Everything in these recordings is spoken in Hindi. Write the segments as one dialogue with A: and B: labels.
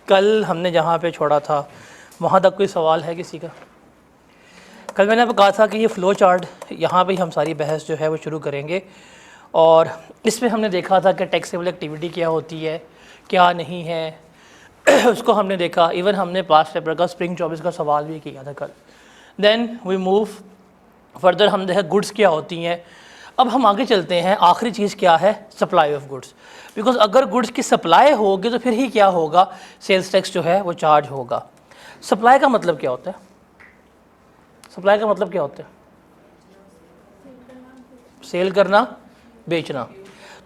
A: कल हमने जहाँ पे छोड़ा था वहाँ तक कोई सवाल है किसी का? कल मैंने आपको कहा था कि ये फ़्लो चार्ट, यहाँ पे हम सारी बहस जो है वो शुरू करेंगे और इसमें हमने देखा था कि टैक्सेबल एक्टिविटी क्या होती है, क्या नहीं है उसको हमने देखा। इवन हमने पास्ट पेपर का स्प्रिंग 24 का सवाल भी किया था कल। देन वी मूव फर्दर, हम देखा गुड्स क्या होती हैं। अब हम आगे चलते हैं, आखिरी चीज़ क्या है? Supply of goods. बिकॉज अगर गुड्स की सप्लाई होगी तो फिर ही क्या होगा? सेल्स टैक्स जो है वो चार्ज होगा। सप्लाई का मतलब क्या होता है? सप्लाई का मतलब क्या होता है? सेल करना, बेचना।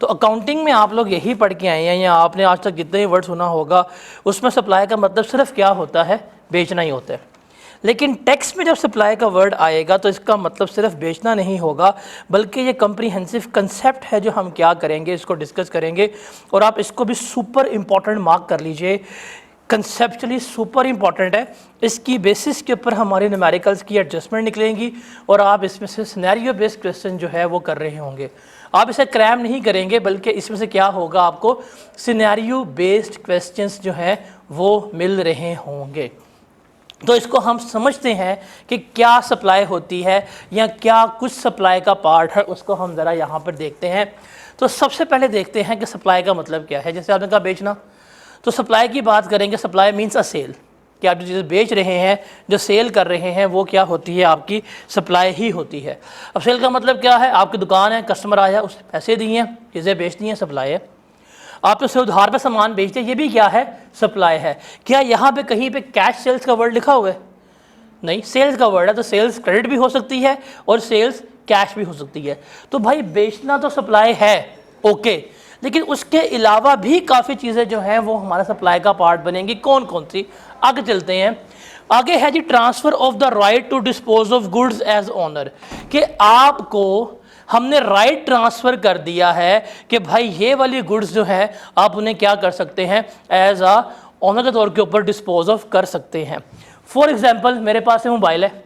A: तो अकाउंटिंग में आप लोग यही पढ़ के आए हैं या आपने आज तक जितने ही वर्ड सुना होगा उसमें सप्लाई का मतलब सिर्फ क्या होता है? बेचना ही होता है। लेकिन टैक्स में जब सप्लाई का वर्ड आएगा तो इसका मतलब सिर्फ बेचना नहीं होगा, बल्कि ये कम्प्रीहेंसिव कंसेप्ट है जो हम क्या करेंगे, इसको डिस्कस करेंगे। और आप इसको भी सुपर इम्पॉर्टेंट मार्क कर लीजिए, कंसेप्चुअली सुपर इम्पॉर्टेंट है। इसकी बेसिस के ऊपर हमारे न्यूमेरिकल्स की एडजस्टमेंट निकलेंगी और आप इसमें से सिनेरियो बेस्ड क्वेश्चन जो है वो कर रहे होंगे। आप इसे क्रैम नहीं करेंगे, बल्कि इसमें से क्या होगा, आपको सिनेरियो बेस्ड क्वेश्चंस जो हैं वो मिल रहे होंगे। तो इसको हम समझते हैं कि क्या सप्लाई होती है या क्या कुछ सप्लाई का पार्ट है, उसको हम ज़रा यहाँ पर देखते हैं। तो सबसे पहले देखते हैं कि सप्लाई का मतलब क्या है। जैसे आपने कहा बेचना, तो सप्लाई की बात करेंगे। सप्लाई मीन्स अ सेल, कि आप जो चीज़ें बेच रहे हैं, जो सेल कर रहे हैं, वो क्या होती है? आपकी सप्लाई ही होती है। अब सेल का मतलब क्या है? आपकी दुकान है, कस्टमर आया, उसे पैसे दिए, चीज़ें बेच दी हैं, सप्लाई है। आप तो उधार पे सामान बेचते हैं, ये भी क्या है? सप्लाई है। क्या यहाँ पे कहीं पे कैश सेल्स का वर्ड लिखा हुआ है? नहीं, सेल्स का वर्ड है। तो सेल्स क्रेडिट भी हो सकती है और सेल्स कैश भी हो सकती है। तो भाई बेचना तो सप्लाई है, ओके, लेकिन उसके अलावा भी काफ़ी चीज़ें जो हैं वो हमारा सप्लाई का पार्ट बनेंगी। कौन कौन सी? आगे चलते हैं। आगे है जी transfer of the right to dispose of goods as owner, कि आपको हमने राइट ट्रांसफ़र कर दिया है कि भाई ये वाली गुड्स जो है आप उन्हें क्या कर सकते हैं? एज आ ऑनर के तौर के ऊपर डिस्पोज ऑफ कर सकते हैं। फॉर एग्जाम्पल, मेरे पास एक मोबाइल है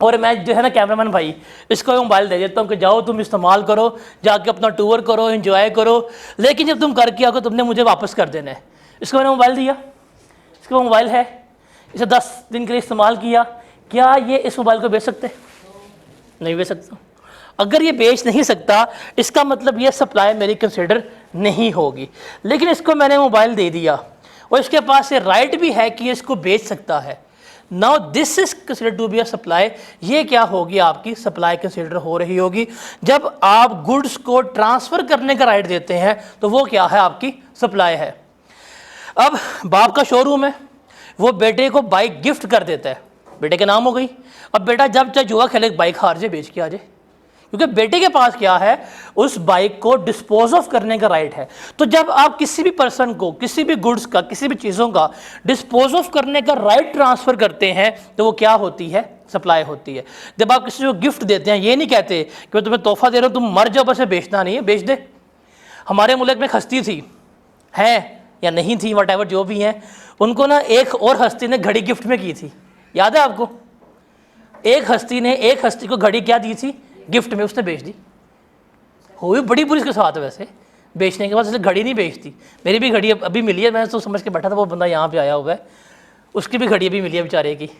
A: और मैं जो है ना कैमरामैन भाई, इसको मोबाइल दे देता हूँ कि जाओ तुम इस्तेमाल करो, जाके अपना टूर करो, एंजॉय करो। लेकिन जब तुम करके आओगे तुमने मुझे वापस कर देना है। इसको मैंने मोबाइल दिया, इसका मोबाइल है, इसे 10 दिन के लिए इस्तेमाल किया, क्या ये इस मोबाइल को बेच सकते? नहीं बेच सकता। अगर ये बेच नहीं सकता, इसका मतलब ये सप्लाई मेरी कंसिडर नहीं होगी। लेकिन इसको मैंने मोबाइल दे दिया और इसके पास ये राइट भी है कि इसको बेच सकता है। Now this is considered to be a supply. ये क्या होगी? आपकी सप्लाई कंसिडर हो रही होगी। जब आप गुड्स को ट्रांसफर करने का राइट देते हैं तो वो क्या है? आपकी सप्लाई है। अब बाप का शोरूम है, वो बेटे को बाइक गिफ्ट कर देता है, बेटे के नाम हो गई। अब बेटा जब चाहे जुआ खेले, बाइक हार जाए, बेच के आ जाए, क्योंकि बेटे के पास क्या है? उस बाइक को डिस्पोज ऑफ करने का राइट है। तो जब आप किसी भी पर्सन को, किसी भी गुड्स का, किसी भी चीज़ों का डिस्पोज ऑफ करने का राइट ट्रांसफ़र करते हैं तो वो क्या होती है? सप्लाई होती है। जब आप किसी को गिफ्ट देते हैं, ये नहीं कहते कि मैं तुम्हें तोहफा दे रहा हूँ, तुम मर जाओ, बस बेचना नहीं है, बेच दे। हमारे मुल्क में एक हस्ती थी, है या नहीं थी, वट एवर जो भी है, उनको ना एक और हस्ती ने घड़ी गिफ्ट में की थी, याद है आपको? एक हस्ती ने एक हस्ती को घड़ी क्या दी थी? गिफ्ट में, उसने बेच दी। हुई बड़ी बुरी इसके साथ। वैसे बेचने के बाद उसने घड़ी नहीं बेचती। मेरी भी घड़ी अभी मिली है, मैं तो समझ के बैठा था वो बंदा यहाँ पे आया हुआ है, उसकी भी घड़ी अभी मिली है बेचारे की।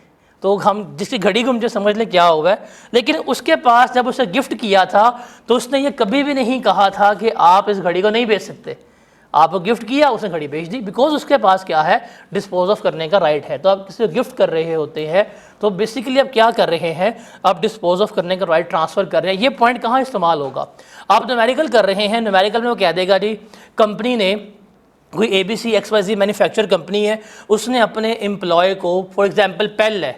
A: तो हम जिसकी घड़ी को मुझे समझ ले क्या हुआ है। लेकिन उसके पास जब उसे गिफ्ट किया था तो उसने ये कभी भी नहीं कहा था कि आप इस घड़ी को नहीं बेच सकते। आपको गिफ्ट किया, उसने घड़ी बेच दी, बिकॉज उसके पास क्या है? डिस्पोज ऑफ करने का राइट है। तो आप किसी को गिफ्ट कर रहे होते हैं तो बेसिकली आप क्या कर रहे हैं? आप डिस्पोज ऑफ करने का राइट ट्रांसफ़र कर रहे हैं। ये पॉइंट कहाँ इस्तेमाल होगा? आप न्यूमेरिकल कर रहे हैं, न्यूमेरिकल में वो कह देगा जी कंपनी ने, कोई ABC XYZ मैन्युफैक्चर कंपनी है, उसने अपने एम्प्लॉय को, फॉर एग्जांपल पेल है,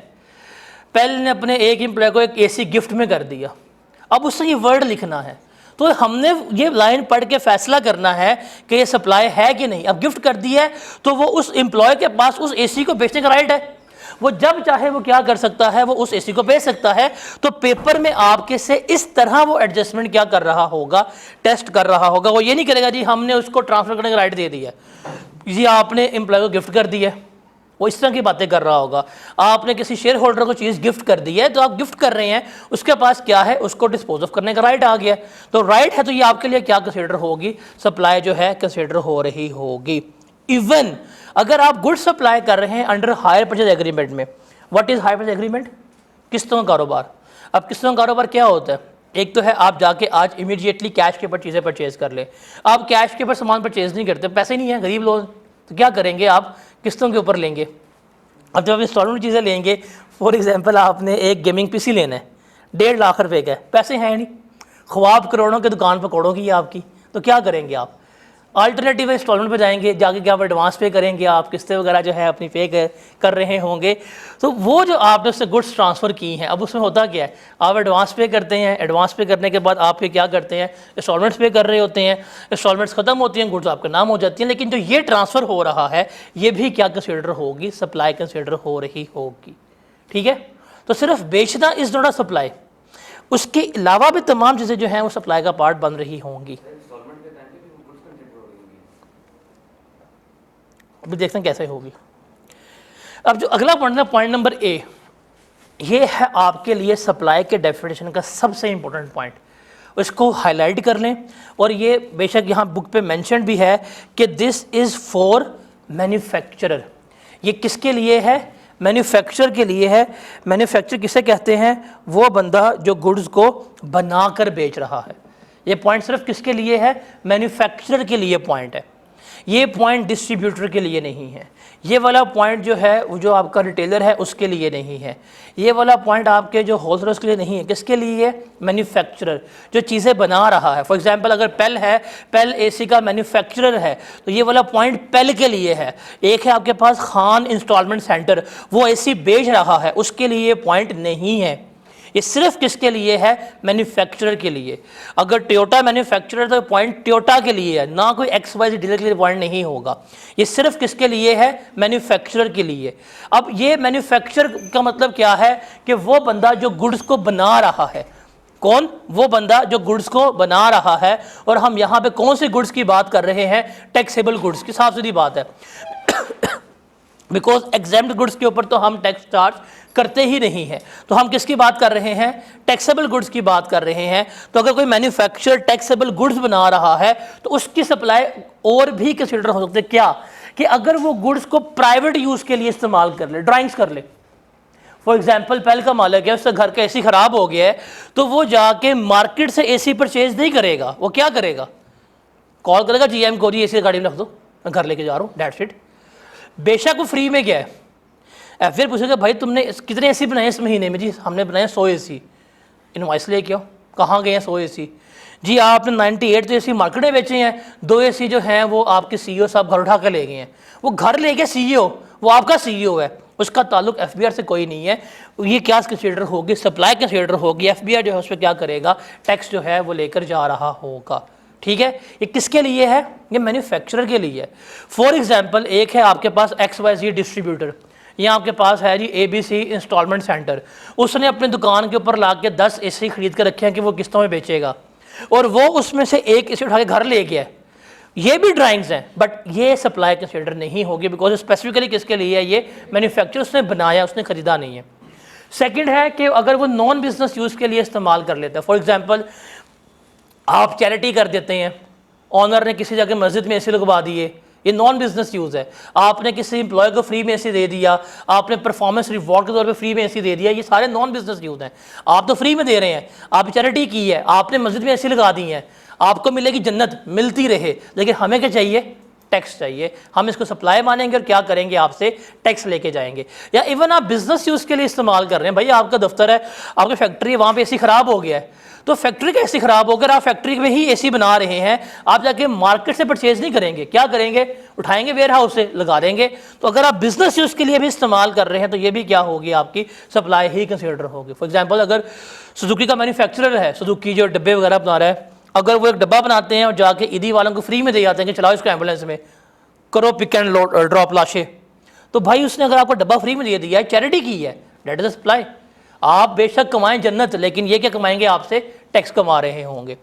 A: पेल ने अपने एक एम्प्लॉय को एक AC गिफ्ट में कर दिया। अब उससे ये वर्ड लिखना है, तो हमने ये लाइन पढ़ के फैसला करना है कि ये सप्लाई है कि नहीं। अब गिफ्ट कर दी है तो वो उस एम्प्लॉय के पास उस AC को बेचने का राइट है। वो जब चाहे वो क्या कर सकता है? वो उस AC को बेच सकता है। तो पेपर में आपके से इस तरह वो एडजस्टमेंट क्या कर रहा होगा? टेस्ट कर रहा होगा। वो ये नहीं करेगा जी हमने उसको ट्रांसफर करने का राइट दे दिया, जी आपने एम्प्लॉय को गिफ्ट कर दिया। वो इस तरह की बातें कर रहा होगा। आपने किसी शेयर होल्डर को चीज़ गिफ्ट कर दी है, तो आप गिफ्ट कर रहे हैं, उसके पास क्या है? उसको डिस्पोज ऑफ करने का राइट आ गया। तो राइट है तो ये आपके लिए क्या कंसिडर होगी? सप्लाई जो है कंसिडर हो रही होगी। इवन अगर आप गुड्स सप्लाई कर रहे हैं अंडर हायर परचेज एग्रीमेंट में, what is hire purchase agreement? किस्तों का कारोबार। अब किस्तों का कारोबार क्या होता है? एक तो है आप जाके आज इमीडिएटली कैश के ऊपर चीज़ें परचेज कर ले। आप कैश के ऊपर सामान परचेज नहीं करते, पैसे नहीं है, गरीब लोग, तो क्या करेंगे आप? किस्तों के ऊपर लेंगे। अब जब आप इंस्टॉलमेंट चीज़ें लेंगे, फॉर एग्जांपल आपने एक गेमिंग पीसी लेना है, 1.5 लाख रुपए का है, पैसे हैं नहीं, ख्वाब करोड़ों की दुकान पर कोड़ोगी आपकी, तो क्या करेंगे आप? अल्टरनेटिव इंस्टॉलमेंट पे जाएंगे, जाके क्या आप एडवांस पे करेंगे, आप किस्तें वगैरह जो है अपनी पे कर रहे होंगे। तो वो जो आपने उससे गुड्स ट्रांसफ़र की हैं, अब उसमें होता क्या है, आप एडवांस पे करते हैं, एडवांस पे करने के बाद आप फिर क्या करते हैं, इंस्टॉलमेंट्स पे कर रहे होते हैं, इंस्टॉलमेंट्स खत्म होती हैं, गुड्स आपके नाम हो जाती हैं। लेकिन जो ये ट्रांसफ़र हो रहा है, ये भी क्या कंसिडर होगी? सप्लाई कंसिडर हो रही होगी। ठीक है, तो सिर्फ बेचना इज़ नॉट अ सप्लाई, उसके अलावा भी तमाम चीज़ें जो हैं वो सप्लाई का पार्ट बन रही होंगी। अभी देखते हैं कैसे होगी। अब जो अगला पॉइंट है, पॉइंट नंबर ए, ये है आपके लिए सप्लाई के डेफिनेशन का सबसे इंपॉर्टेंट पॉइंट। इसको हाईलाइट कर लें, और ये बेशक यहाँ बुक पे मेंशन भी है कि दिस इज़ फॉर मैन्युफैक्चरर। ये किसके लिए है? मैन्युफैक्चर के लिए है। मैन्युफैक्चर किसे कहते हैं? वो बंदा जो गुड्स को बनाकर बेच रहा है। ये पॉइंट सिर्फ किसके लिए है? मैन्युफैक्चरर के लिए पॉइंट है। ये पॉइंट डिस्ट्रीब्यूटर के लिए नहीं है। ये वाला पॉइंट जो है वो जो आपका रिटेलर है उसके लिए नहीं है। ये वाला पॉइंट आपके जो होलसेलर्स के लिए नहीं है। किसके लिए है? मैन्युफैक्चरर, जो चीज़ें बना रहा है। फॉर एग्जांपल अगर पेल है, पेल एसी का मैन्युफैक्चरर है, तो ये वाला पॉइंट पेल के लिए है। एक है आपके पास खान इंस्टॉलमेंट सेंटर, वो एसी बेच रहा है, उसके लिए ये पॉइंट नहीं है। ये सिर्फ किसके लिए है? मैन्युफैक्चरर के लिए। अगर टोयोटा मैन्युफैक्चरर तो पॉइंट टोयोटा के लिए है, ना कोई XYZ डीलर के लिए पॉइंट नहीं होगा। ये सिर्फ किसके लिए है? मैन्युफैक्चरर के लिए। अब ये मैन्युफैक्चरर का मतलब क्या है? कि वो बंदा जो गुड्स को बना रहा है। कौन? वो बंदा जो गुड्स को बना रहा है। और हम यहाँ पे कौन से गुड्स की बात कर रहे हैं? टैक्सेबल गुड्स की, साफ सीधी बात है। बिकॉज एग्जेम्प्ट गुड्स के ऊपर तो हम टैक्स चार्ज करते ही नहीं हैं। तो हम किसकी बात कर रहे हैं? टैक्सेबल गुड्स की बात कर रहे हैं। तो अगर कोई मैन्युफैक्चरर टैक्सेबल गुड्स बना रहा है तो उसकी सप्लाई और भी कंसिडर हो सकती है। क्या? कि अगर वो गुड्स को प्राइवेट यूज़ के लिए इस्तेमाल कर ले, ड्राइंग्स कर ले। फॉर एग्जाम्पल पेल का मालिक है, उसका घर का एसी खराब हो गया है, तो वो जाके मार्केट से एसी परचेज नहीं करेगा। वो क्या करेगा? कॉल करेगा GM को, जी एसी गाड़ी में रख दो, मैं घर लेके जा रहा हूँ, डेट्स इट। बेशक वो फ्री में गया है, फिर पूछेगा भाई तुमने कितने एसी बनाए इस महीने में? जी हमने बनाए 100 एसी। इनवाइस लेके आओ, कहाँ गए हैं 100 एसी? जी आपने 98 तो एसी मार्केट में बेचे हैं, 2 एसी जो हैं वो आपके CEO साहब घर उठा कर ले गए हैं। वो घर ले गए CEO, वो आपका CEO है, उसका ताल्लुक FBR से कोई नहीं है। ये क्या कंसीडर होगी? सप्लाई कंसीडर होगी। FBR जो है उस पर क्या करेगा? टैक्स जो है वो लेकर जा रहा होगा। ठीक है, ये किसके लिए है? ये मैन्युफैक्चरर के लिए है। फॉर एग्जाम्पल एक है आपके पास XYZ डिस्ट्रीब्यूटर, ये आपके पास है जी ABC इंस्टॉलमेंट सेंटर। उसने अपनी दुकान के ऊपर ला के 10 एसी खरीद कर रखे हैं कि वो किस्तों में बेचेगा, और वो उसमें से एक एसी उठा के घर ले गया। ये भी ड्राइंग्स हैं, बट ये सप्लाई कंसिडर नहीं होगी, बिकॉज स्पेसिफिकली किसके लिए है? ये मैन्युफैक्चर उसने बनाया, उसने खरीदा नहीं है। सेकेंड है कि अगर वो नॉन बिजनेस यूज़ के लिए इस्तेमाल कर लेता है। फॉर एग्जाम्पल आप चैरिटी कर देते हैं, ऑनर ने किसी जगह मस्जिद में एसी लगवा दिए, ये नॉन बिजनेस यूज़ है। आपने किसी एम्प्लॉय को फ्री में एसी दे दिया, आपने परफॉर्मेंस रिवॉर्ड के तौर पे फ्री में एसी दे दिया, ये सारे नॉन बिजनेस यूज़ हैं। आप तो फ्री में दे रहे हैं, आप चैरिटी की है, आपने मस्जिद में एसी लगा दी है, आपको मिलेगी जन्नत, मिलती रहे। लेकिन हमें क्या चाहिए? टैक्स चाहिए। हम इसको सप्लाई मानेंगे और क्या करेंगे? आपसे टैक्स लेके जाएंगे। या इवन आप बिजनेस यूज़ के लिए इस्तेमाल कर रहे हैं, भाई आपका दफ्तर है, आपकी फैक्ट्री है, वहाँ पे एसी ख़राब हो गया है, तो फैक्ट्री का एसी खराब होकर आप फैक्ट्री में ही एसी बना रहे हैं, आप जाके मार्केट से परचेज नहीं करेंगे। क्या करेंगे? उठाएंगे वेयर हाउस से, लगा देंगे। तो अगर आप बिजनेस यूज़ के लिए भी इस्तेमाल कर रहे हैं तो ये भी क्या होगी? आपकी सप्लाई ही कंसिडर होगी। फॉर एग्जांपल अगर सुजुकी का मैन्युफैक्चरर है, सुजुकी जो डब्बे वगैरह बना रहा है, अगर वो एक डब्बा बनाते हैं और जाके ईदी वालों को फ्री में दे जाते हैं कि चलाओ इसको एम्बुलेंस में, करो पिक एंड ड्रॉप लाशें, तो भाई उसने अगर आपको डब्बा फ्री में दे दिया है, चैरिटी की है, डेट इज सप्लाई। आप बेशक कमाएं जन्नत, लेकिन ये क्या कमाएंगे? आपसे टैक्स कमा रहे होंगे।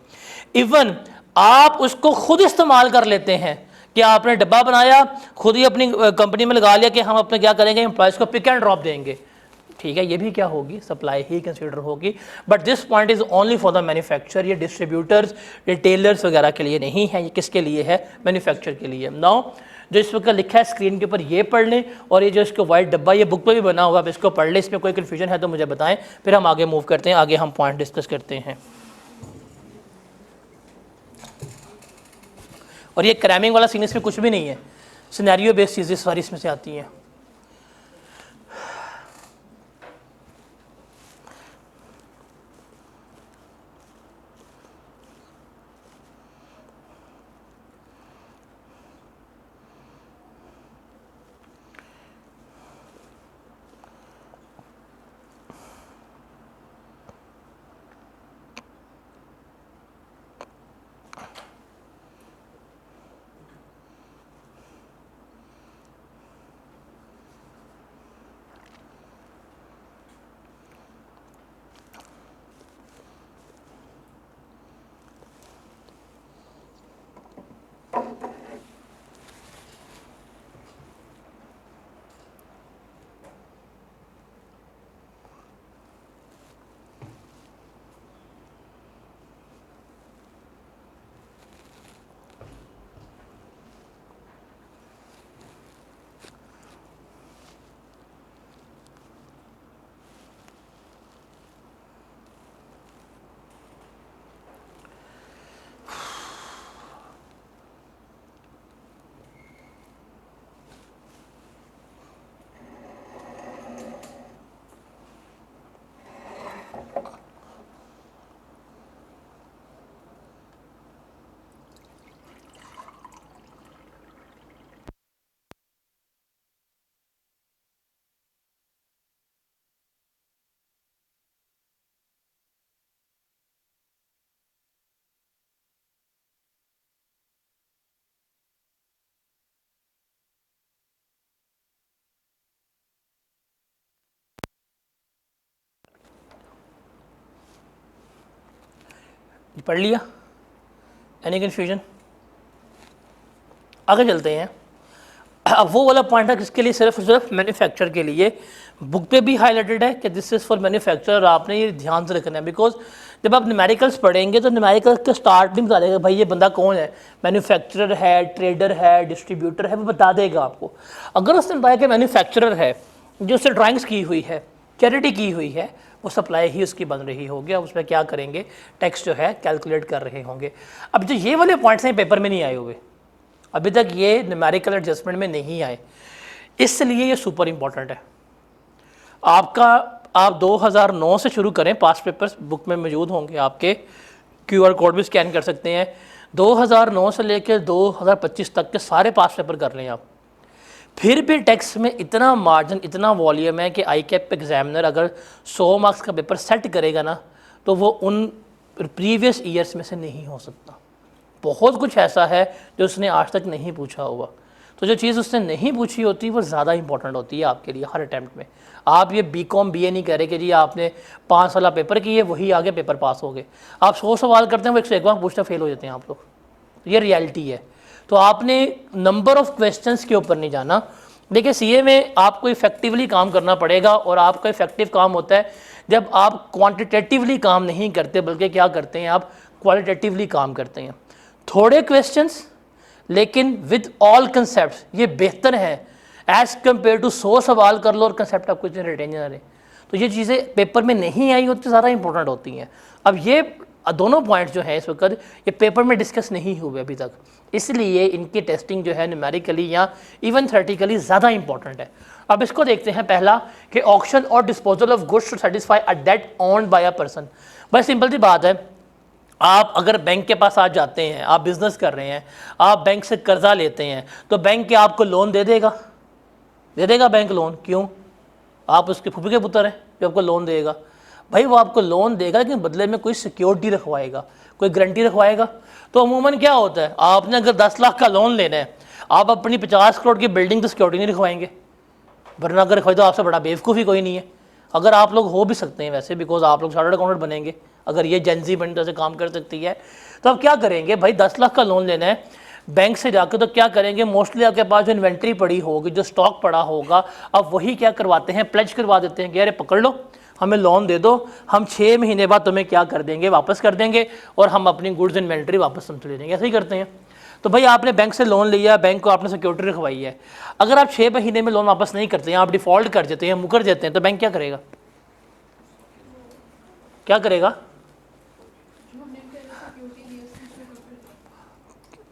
A: इवन आप उसको खुद इस्तेमाल कर लेते हैं कि आपने डब्बा बनाया, खुद ही अपनी कंपनी में लगा लिया कि हम अपने क्या करेंगे? एम्प्लॉयज़ को पिक एंड ड्रॉप देंगे। ठीक है, ये भी क्या होगी? सप्लाई ही कंसिडर होगी। But this point is only for the manufacture. ये डिस्ट्रीब्यूटर्स, रिटेलर्स वगैरह के लिए नहीं है, ये किसके लिए है? मैन्युफैक्चर के लिए। नाउ जो इस वक्त लिखा है स्क्रीन के ऊपर ये पढ़ लें, और ये जो इसको वाइट डब्बा ये बुक पे भी बना हुआ है, इसको पढ़ लें। इसमें कोई कन्फ्यूजन है तो मुझे बताएं, फिर हम आगे मूव करते हैं, आगे हम पॉइंट डिस्कस करते हैं। और ये क्रैमिंग वाला सीन इसमें कुछ भी नहीं है, सिनेरियो बेस्ड चीज़ें सारी इसमें से आती हैं। पढ़ लिया? Any confusion? आगे चलते हैं। अब वो वाला पॉइंट है किसके लिए, सिर्फ मैन्युफैक्चर के लिए बुक पे भी हाईलाइटेड है कि दिस इज़ फॉर मैन्युफैक्चर। आपने ये ध्यान से रखना है, बिकॉज जब आप न्यूमेरिकल्स पढ़ेंगे तो न्यूमेरिकल्स का स्टार्टिंग बता देगा भाई ये बंदा कौन है, मैन्युफैक्चरर है, ट्रेडर है, डिस्ट्रीब्यूटर है, वो बता देगा आपको। अगर उसने बताया कि मैन्युफैक्चरर है, जो उससे ड्राइंग्स की हुई है, चैरिटी की हुई है, वो सप्लाई ही उसकी बन रही होगी। अब उसमें क्या करेंगे, टैक्स जो है कैलकुलेट कर रहे होंगे। अब जो ये वाले पॉइंट्स हैं पेपर में नहीं आए हुए, अभी तक ये न्यूमेरिकल एडजस्टमेंट में नहीं आए, इसलिए ये सुपर इंपॉर्टेंट है आपका। आप 2009 से शुरू करें, पास्ट पेपर्स बुक में मौजूद होंगे आपके, QR कोड भी स्कैन कर सकते हैं। 2009 से लेकर 2025 तक के सारे पास्ट पेपर कर लें आप। फिर भी टैक्स में इतना मार्जिन, इतना वॉल्यूम है कि ICAP एग्जामिनर अगर 100 मार्क्स का पेपर सेट करेगा ना, तो वो उन प्रीवियस ईयर्स में से नहीं हो सकता। बहुत कुछ ऐसा है जो उसने आज तक नहीं पूछा हुआ। तो जो चीज़ उसने नहीं पूछी होती वो ज़्यादा इंपॉर्टेंट होती है आपके लिए हर अटैम्प्ट में। आप ये BCom BA नहीं कह रहे कि जी आपने 5 साल पेपर किए वही आगे पेपर पास हो गए। आप 100 सवाल करते हैं, वो 101 मार्क पूछते फेल हो जाते हैं आप लोग, ये रियलिटी है। तो आपने नंबर ऑफ़ क्वेश्चंस के ऊपर नहीं जाना। देखिए CA में आपको इफेक्टिवली काम करना पड़ेगा, और आपका इफेक्टिव काम होता है जब आप क्वान्टिटेटिवली काम नहीं करते, बल्कि क्या करते हैं, आप क्वालिटेटिवली काम करते हैं। थोड़े क्वेश्चंस लेकिन विद ऑल कंसेप्ट, ये बेहतर है एज कम्पेयर टू 100 सवाल कर लो और कंसेप्ट आपको इतने रिटेन ना रहे। तो ये चीज़ें पेपर में नहीं आई होती, ज़्यादा इंपॉर्टेंट होती हैं। अब ये दोनों पॉइंट्स जो है इस वक्त ये पेपर में डिस्कस नहीं हुए अभी तक, इसलिए इनकी टेस्टिंग जो है न्यूमेरिकली या इवन थ्योरेटिकली ज़्यादा इंपॉर्टेंट है। अब इसको देखते हैं। पहला कि ऑक्शन और disposal of goods to satisfy a debt owned by a person. बस सिंपल सी बात है, आप अगर बैंक के पास आज जाते हैं, आप बिज़नेस कर रहे हैं, आप बैंक से कर्जा लेते हैं, तो बैंक के आपको लोन दे देगा बैंक लोन। क्यों? आप उसके फूफी के पुत्र हैं जो आपको लोन देगा। भाई वो आपको लोन देगा लेकिन बदले में कोई सिक्योरिटी रखवाएगा, कोई गारंटी रखवाएगा। तो अमूमन क्या होता है, आपने अगर 10 लाख का लोन लेना है, आप अपनी 50 करोड़ की बिल्डिंग तो सिक्योरिटी नहीं रखवाएंगे, वरना अगर रखवाए तो आपसे बड़ा बेवकूफ़ी कोई नहीं है। अगर आप लोग हो भी सकते हैं वैसे, बिकॉज आप लोग चार्टर्ड अकाउंटेंट बनेंगे, अगर ये जेंजी बन तरह से काम कर सकती है। तो आप क्या करेंगे भाई, 10 लाख का लोन लेना है बैंक से जाकर, तो क्या करेंगे, मोस्टली आपके पास जो इन्वेंट्री पड़ी होगी, जो स्टॉक पड़ा होगा, अब वही क्या करवाते हैं, प्लेज करवा देते हैं कि अरे पकड़ लो, हमें लोन दे दो, हम 6 महीने बाद तुम्हें क्या कर देंगे, वापस कर देंगे, और हम अपनी गुड्स इन्वेंट्री वापस तुमसे ले लेंगे। ऐसे ही करते हैं। तो भाई आपने बैंक से लोन लिया, बैंक को आपने सिक्योरिटी रखवाई है, अगर आप 6 महीने में लोन वापस नहीं करते हैं, आप डिफ़ॉल्ट कर जाते हैं, मुकर जाते हैं, तो बैंक क्या करेगा? क्या करेगा?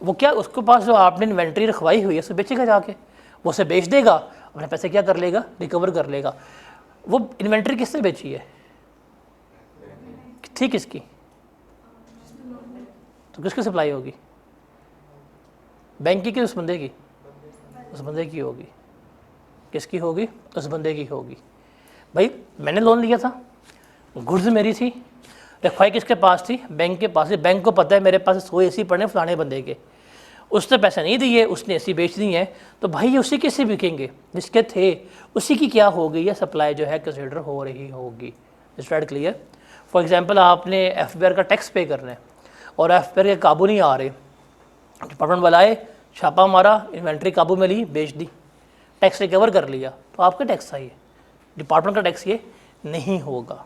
A: वो क्या, उसके पास जो आपने इन्वेंट्री रखवाई हुई है उसे बेचेगा जाके, वो उसे बेच देगा, अपने पैसे क्या कर लेगा? रिकवर कर लेगा। वो इन्वेंट्री किससे बेची है? थी किसकी? तो किसकी सप्लाई होगी? बैंक की कि उस बंदे की? उस बंदे की होगी। किसकी होगी? उस बंदे की होगी। भाई मैंने लोन लिया था, गुड्स मेरी थी, रखवाई किसके पास थी? बैंक के पास। बैंक को पता है मेरे पास 100 एसी पड़े फलाने बंदे के, उसने पैसे नहीं दिए, उसने एसी बेच दी है, तो भाई ये उसी के से बिकेंगे जिसके थे, उसी की क्या हो गई है? सप्लाई जो है कंसिडर हो रही होगी। Is that clear? For example आपने एफबीआर का टैक्स पे करना है और एफबीआर के काबू नहीं आ रहे, डिपार्टमेंट वाला आए, छापा मारा, इन्वेंट्री काबू में ली, बेच दी, टैक्स रिकवर कर लिया, तो आपका टैक्स चाहिए, डिपार्टमेंट का टैक्स ये नहीं होगा।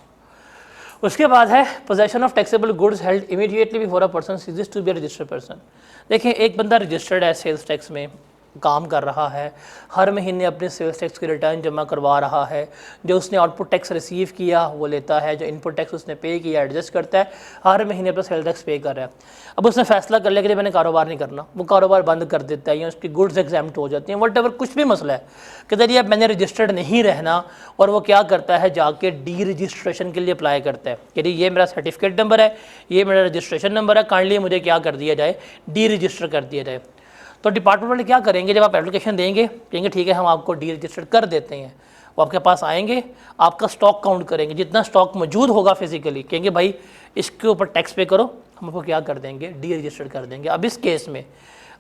A: उसके बाद है possession of taxable goods held immediately before a person ceases to be registered person. देखिए एक बंदा रजिस्टर्ड है, सेल्स टैक्स में काम कर रहा है, हर महीने अपने सेल्स टैक्स की रिटर्न जमा करवा रहा है, जो उसने आउटपुट टैक्स रिसीव किया वो लेता है, जो इनपुट टैक्स उसने पे किया एडजस्ट करता है, हर महीने पर सेल्स टैक्स पे कर रहा है। अब उसने फैसला कर लिया कि मैंने कारोबार नहीं करना, वो कारोबार बंद कर देता है या उसकी गुड्स एग्जाम्प्ट हो जाती हैं, वट एवर कुछ भी मसला है कि जरिए अब मैंने रजिस्टर्ड नहीं रहना, और वो क्या करता है जाके डी रजिस्ट्रेशन के लिए अप्लाई करता है कि ये मेरा सर्टिफिकेट नंबर है, ये मेरा रजिस्ट्रेशन नंबर है, काइंडली मुझे क्या कर दिया जाए? डी रजिस्टर कर दिया जाए। तो डिपार्टमेंट वाले क्या करेंगे, जब आप एप्लीकेशन देंगे कहेंगे ठीक है हम आपको डी रजिस्टर्ड कर देते हैं, वो आपके पास आएंगे, आपका स्टॉक काउंट करेंगे, जितना स्टॉक मौजूद होगा फिजिकली, कहेंगे भाई इसके ऊपर टैक्स पे करो, हम आपको क्या कर देंगे? डी रजिस्टर्ड कर देंगे। अब इस केस में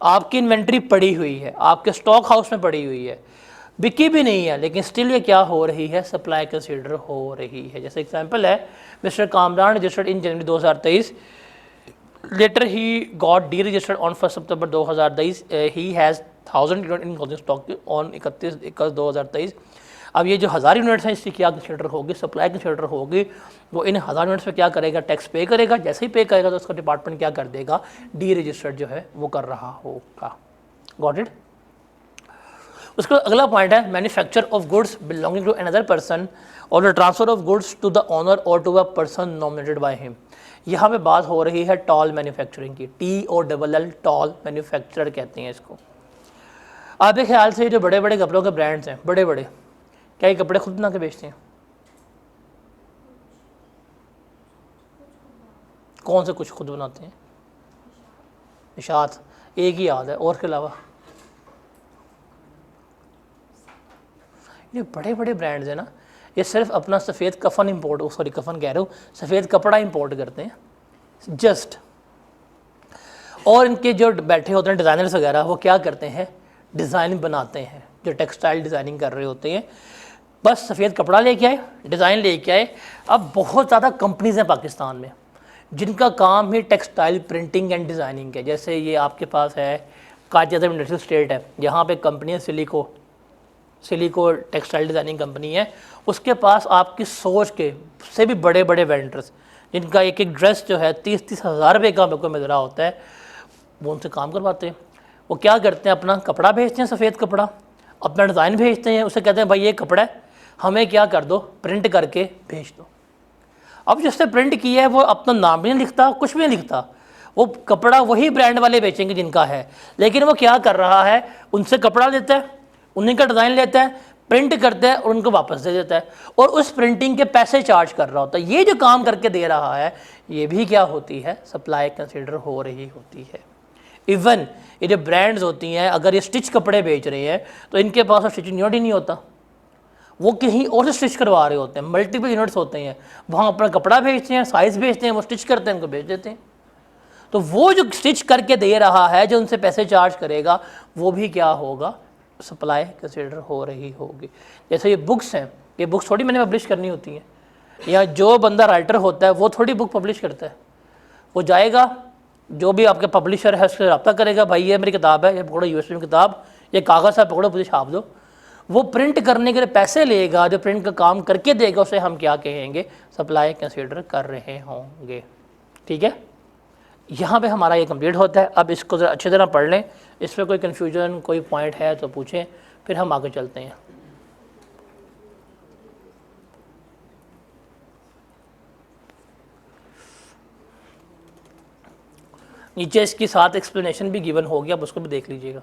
A: आपकी इन्वेंट्री पड़ी हुई है, आपके स्टॉक हाउस में पड़ी हुई है, बिकी भी नहीं है, लेकिन स्टिल ये क्या हो रही है? सप्लाई कंसीडर हो रही है। जैसे एग्जाम्पल है mister Kamran registered in January 2023, later he got deregistered on 1 September 2023, he has 1000 unit in closing stock on 31/1/2023। अब ये जो 1000 यूनिट्स हैं इसकी क्या कंसीडर होगी? सप्लाई कंसीडर होगी। वो इन 1000 यूनिट्स पे क्या करेगा? टैक्स पे करेगा। जैसे ही पे करेगा तो उसका डिपार्टमेंट क्या कर देगा? डी रजिस्टर्ड जो है वो कर रहा होगा। Got it? उसका अगला पॉइंट है manufacture of goods belonging to another person और the transfer of goods to the owner और to a person nominated by him. यहाँ पे बात हो रही है टॉल मैन्युफैक्चरिंग की, TOLL, टॉल मैन्युफैक्चरर कहते हैं इसको। आपके ख्याल से जो बड़े बड़े कपड़ों के ब्रांड्स हैं, बड़े बड़े, क्या ये कपड़े खुद बना के बेचते हैं? कौन से कुछ खुद बनाते हैं? निशात एक ही याद है, और के अलावा ये बड़े बड़े ब्रांड्स हैं ना, ये सिर्फ अपना सफ़ेद कफन इंपोर्ट, सॉरी कफन कह रहा हूँ, सफ़ेद कपड़ा इंपोर्ट करते हैं जस्ट, और इनके जो बैठे होते हैं डिज़ाइनर्स वगैरह, वो क्या करते हैं? डिज़ाइन बनाते हैं, जो टेक्सटाइल डिज़ाइनिंग कर रहे होते हैं, बस सफ़ेद कपड़ा लेके आए, डिज़ाइन लेके आए। अब बहुत ज़्यादा कंपनीज़ हैं पाकिस्तान में जिनका काम ही टेक्सटाइल प्रिंटिंग एंड डिज़ाइनिंग है। जैसे ये आपके पास है कायद-ए-आज़म इंडस्ट्रियल स्टेट है, यहाँ पे कंपनी है सिलिको टेक्सटाइल डिज़ाइनिंग कंपनी है, उसके पास आपकी सोच के से भी बड़े बड़े वेंडर्स जिनका एक एक ड्रेस जो है 30-30 हज़ार रुपये का मेरे को मिल रहा होता है, वो उनसे काम करवाते हैं। वो क्या करते हैं? अपना कपड़ा भेजते हैं, सफ़ेद कपड़ा, अपना डिज़ाइन भेजते हैं, उसे कहते हैं भाई ये कपड़ा है, हमें क्या कर दो? प्रिंट करके भेज दो। अब जिसने प्रिंट किया है वो अपना नाम भी नहीं लिखता, कुछ भी नहीं लिखता, वो कपड़ा वही ब्रांड वाले बेचेंगे जिनका है, लेकिन वो क्या कर रहा है? उनसे कपड़ा लेता है, उन्हीं का डिज़ाइन लेता है, प्रिंट करता है और उनको वापस दे देता है, और उस प्रिंटिंग के पैसे चार्ज कर रहा होता है। ये जो काम करके दे रहा है ये भी क्या होती है? सप्लाई कंसिडर हो रही होती है। इवन ये जो ब्रांड्स होती हैं, अगर ये स्टिच कपड़े बेच रहे हैं तो इनके पास स्टिचिंग यूनिट ही नहीं होता, वो कहीं और से स्टिच करवा रहे होते हैं, मल्टीपल यूनिट्स होते हैं, वहाँ अपना कपड़ा भेजते हैं, साइज़ भेजते हैं, वो स्टिच करते हैं, उनको भेज देते हैं। तो वो जो स्टिच करके दे रहा है, जो उनसे पैसे चार्ज करेगा, वो भी क्या होगा? सप्लाई कंसिडर हो रही होगी। जैसे ये बुक्स हैं, ये बुक्स थोड़ी मैंने पब्लिश करनी होती हैं, या जो बंदा राइटर होता है वो थोड़ी बुक पब्लिश करता है, वो जाएगा जो भी आपके पब्लिशर है उससे रब्ता करेगा, भाई ये मेरी किताब है, ये पकड़ो यूएसपी में किताब, ये कागज़ है पकड़ो मुझे छाप दो। वो प्रिंट करने के लिए पैसे लेगा, जो प्रिंट का काम करके देगा उसे हम क्या कहेंगे? सप्लाई कंसिडर कर रहे होंगे। ठीक है, यहाँ पे हमारा ये कंप्लीट होता है। अब इसको ज़रा अच्छी तरह पढ़ लें, इसमें कोई कन्फ्यूजन कोई पॉइंट है तो पूछें, फिर हम आगे चलते हैं। नीचे इसकी साथ एक्सप्लेनेशन भी गिवन हो गया, आप उसको भी देख लीजिएगा।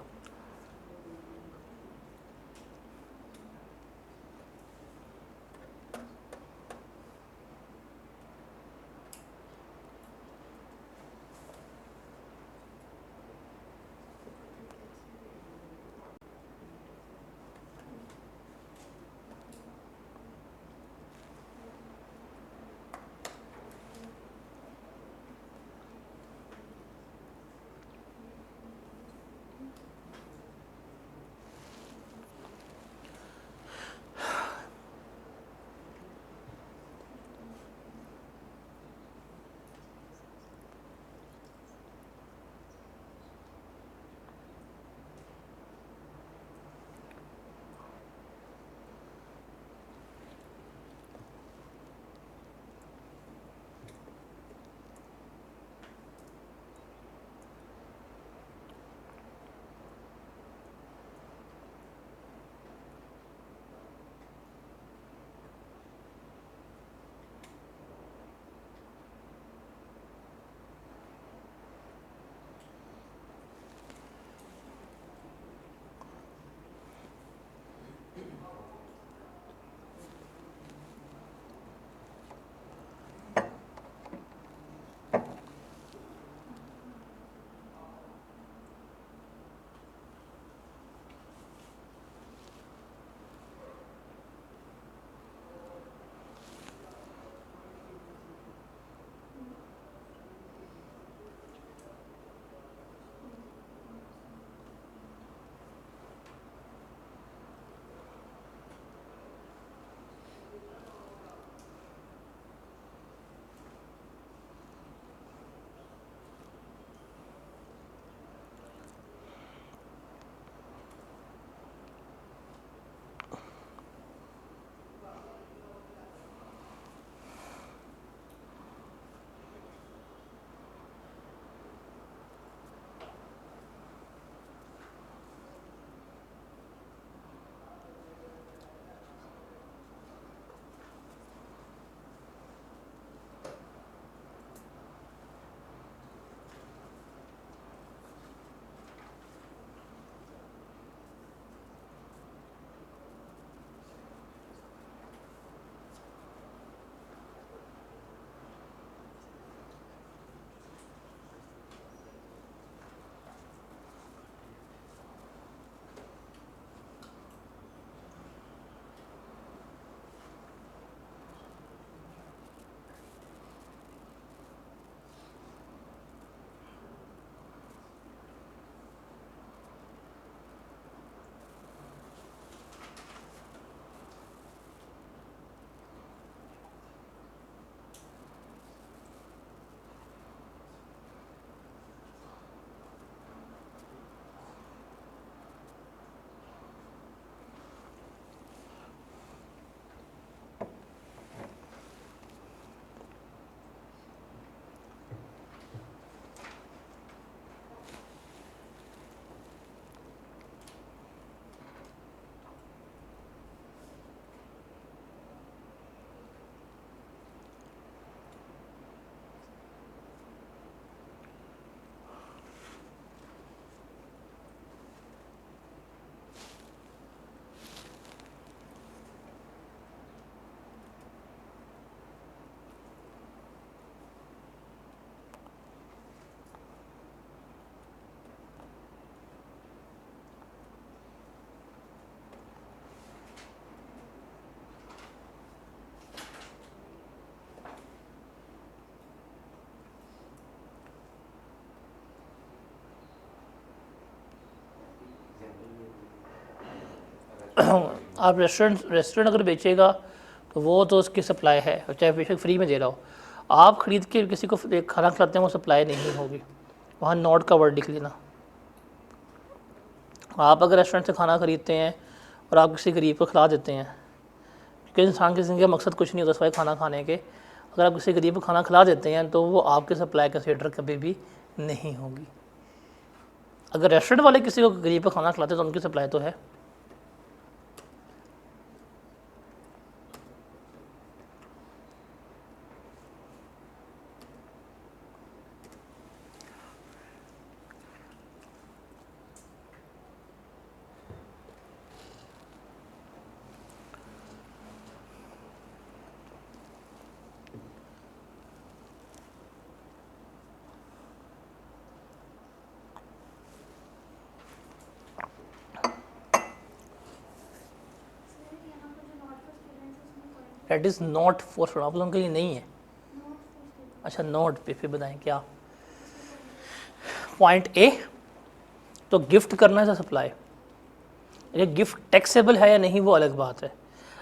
A: आप रेस्टोरेंट अगर बेचेगा तो वो तो उसकी सप्लाई है, चाहे बेशक फ्री में दे रहा हो। आप ख़रीद के किसी को खाना खिलाते हैं वो सप्लाई नहीं होगी, वहाँ नोट का वर्ड लिख लेना। आप अगर रेस्टोरेंट से खाना ख़रीदते हैं और आप किसी गरीब को खिला देते हैं, क्योंकि इंसान की ज़िंदगी का मकसद कुछ नहीं होता सिवाय खाना खाने के, अगर आप किसी गरीब को खाना खिला देते हैं तो वो आपके सप्लाई कंसीडर कभी भी नहीं होगी। अगर रेस्टोरेंट वाले किसी को गरीब को खाना खिलाते तो उनकी सप्लाई तो है। That is not for problem के लिए नहीं है। अच्छा नोट पे फिर बताएं क्या पॉइंट ए। तो गिफ्ट करना है सप्लाई, ये गिफ्ट टैक्सेबल है या नहीं वो अलग बात है।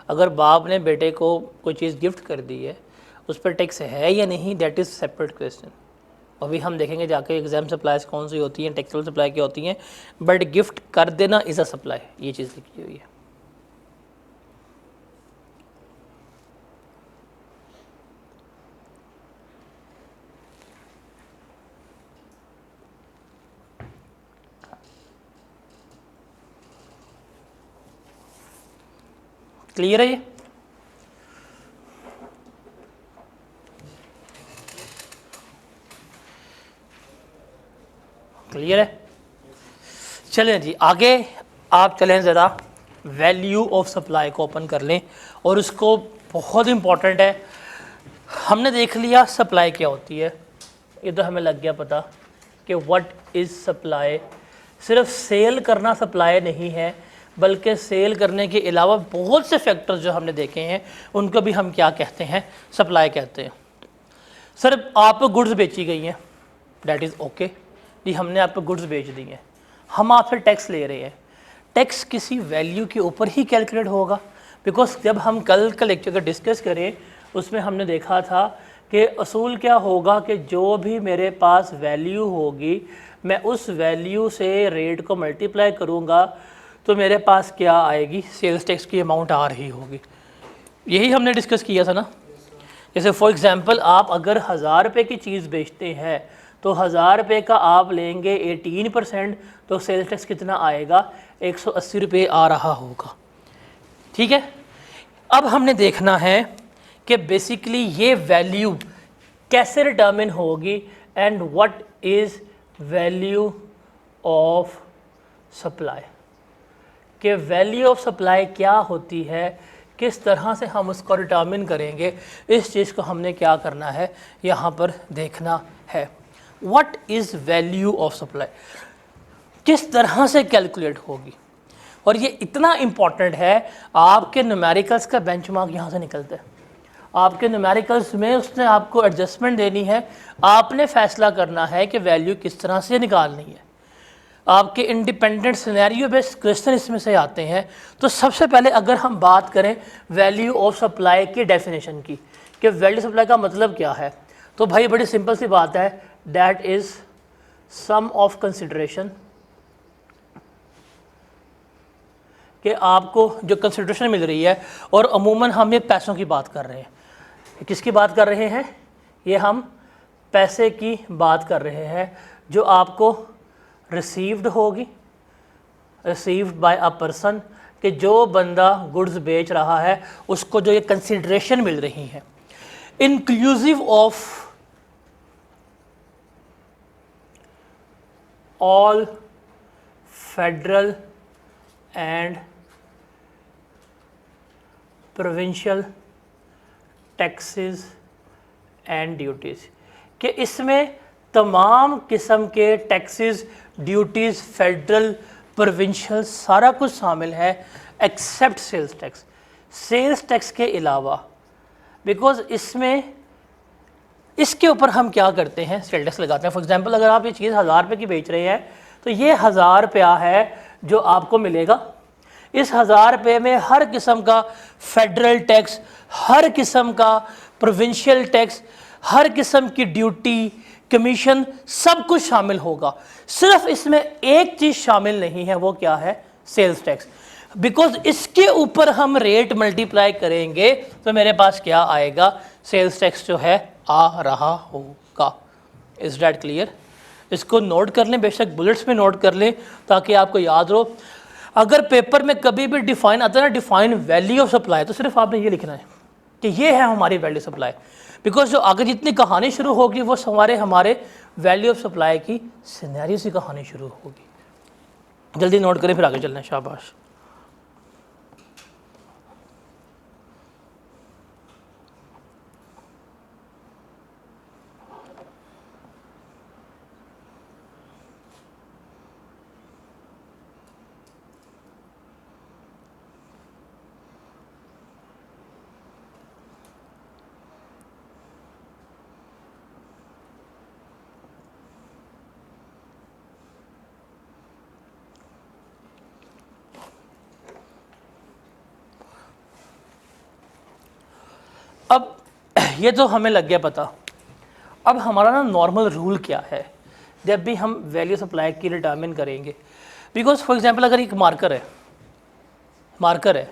A: अगर बाप ने बेटे को कोई चीज़ गिफ्ट कर दी है उस पर टैक्स है या नहीं, दैट इज़ सेपरेट क्वेश्चन। अभी हम देखेंगे जाके एग्जाम सप्लाईज कौन सी होती हैं, टैक्सेबल सप्लाई क्या होती हैं, बट गिफ्ट कर देना इज़ अ सप्लाई, ये चीज़ लिखी हुई है। क्लियर है ये? क्लियर है? चलें जी आगे आप चलें ज़रा वैल्यू ऑफ सप्लाई को ओपन कर लें और उसको बहुत इम्पॉर्टेंट है। हमने देख लिया सप्लाई क्या होती है, ये तो हमें लग गया पता कि व्हाट इज़ सप्लाई। सिर्फ सेल करना सप्लाई नहीं है, बल्कि सेल करने के अलावा बहुत से फैक्टर्स जो हमने देखे हैं उनको भी हम क्या कहते हैं, सप्लाई कहते हैं। सर आप गुड्स बेची गई हैं, डैट इज़ ओके जी, हमने आपको गुड्स बेच दी हैं, हम आपसे टैक्स ले रहे हैं। टैक्स किसी वैल्यू के ऊपर ही कैलकुलेट होगा, बिकॉज जब हम कल का लेक्चर का डिस्कस करें उसमें हमने देखा था कि असूल क्या होगा कि जो भी मेरे पास वैल्यू होगी मैं उस वैल्यू से रेट को मल्टीप्लाई करूँगा तो मेरे पास क्या आएगी, सेल्स टैक्स की अमाउंट आ रही होगी। यही हमने डिस्कस किया था ना। जैसे फॉर एग्जांपल आप अगर 1000 रुपये की चीज़ बेचते हैं तो 1000 रुपये का आप लेंगे 18%, तो सेल्स टैक्स कितना आएगा, 180 रुपये आ रहा होगा। ठीक है, अब हमने देखना है कि बेसिकली ये वैल्यू कैसे डिटर्मिन होगी and what is value of supply, कि वैल्यू ऑफ सप्लाई क्या होती है, किस तरह से हम उसको डिटर्मिन करेंगे, इस चीज़ को हमने क्या करना है यहाँ पर देखना है। What is value of supply, किस तरह से कैलकुलेट होगी, और ये इतना इम्पॉर्टेंट है। आपके न्यूमेरिकल्स का बेंचमार्क यहाँ से निकलता है, आपके न्यूमेरिकल्स में उसने आपको एडजस्टमेंट देनी है, आपने फैसला करना है कि वैल्यू किस तरह से निकालनी है। आपके इंडिपेंडेंट सिनेरियो बेस्ड क्वेश्चन इसमें से आते हैं। तो सबसे पहले अगर हम बात करें वैल्यू ऑफ सप्लाई की डेफिनेशन की, कि वैल्यू सप्लाई का मतलब क्या है, तो भाई बड़ी सिंपल सी बात है, that is some of consideration, कि आपको जो कंसिडरेशन मिल रही है, और अमूमन हम ये पैसों की बात कर रहे हैं। किसकी बात कर रहे हैं, ये हम पैसे की बात कर रहे हैं, जो आपको रिसीव्ड होगी, रिसीव्ड बाय अ पर्सन, कि जो बंदा गुड्स बेच रहा है उसको जो ये कंसिडरेशन मिल रही है, inclusive of all federal and provincial taxes and duties, कि इसमें तमाम किस्म के टैक्सेस, ड्यूटीज़, फेडरल, प्रोविंशियल, सारा कुछ शामिल है except sales tax. Sales tax के अलावा, बिकॉज इसमें इसके ऊपर हम क्या करते हैं, सेल टैक्स लगाते हैं। फॉर एग्जांपल अगर आप ये चीज़ 1000 रुपये की बेच रहे हैं तो ये 1000 रुपया है जो आपको मिलेगा। इस 1000 रुपये में हर किस्म का फेडरल टैक्स, हर किस्म का प्रोविंशियल टैक्स, हर किस्म की ड्यूटी, कमीशन, सब कुछ शामिल होगा। सिर्फ इसमें एक चीज़ शामिल नहीं है, वो क्या है, सेल्स टैक्स। बिकॉज इसके ऊपर हम रेट मल्टीप्लाई करेंगे तो मेरे पास क्या आएगा, सेल्स टैक्स जो है आ रहा होगा। Is that clear? इसको नोट कर लें, बेशक बुलेट्स में नोट कर लें ताकि आपको याद रहो। अगर पेपर में कभी भी डिफाइन आता है ना, डिफाइन वैल्यू ऑफ सप्लाई, तो सिर्फ आपने ये लिखना है कि ये है हमारी वैल्यू सप्लाई। बिकॉज जो आगे जितनी कहानी शुरू होगी वो हमारे वैल्यू ऑफ सप्लाई की सिनेरियो से कहानी शुरू होगी। जल्दी नोट करें फिर आगे चलना है। शाबाश। अब ये तो हमें लग गया पता। अब हमारा ना नॉर्मल रूल क्या है जब भी हम वैल्यू सप्लाई की डिटरमिन करेंगे। बिकॉज फॉर एग्जांपल अगर एक मार्कर है,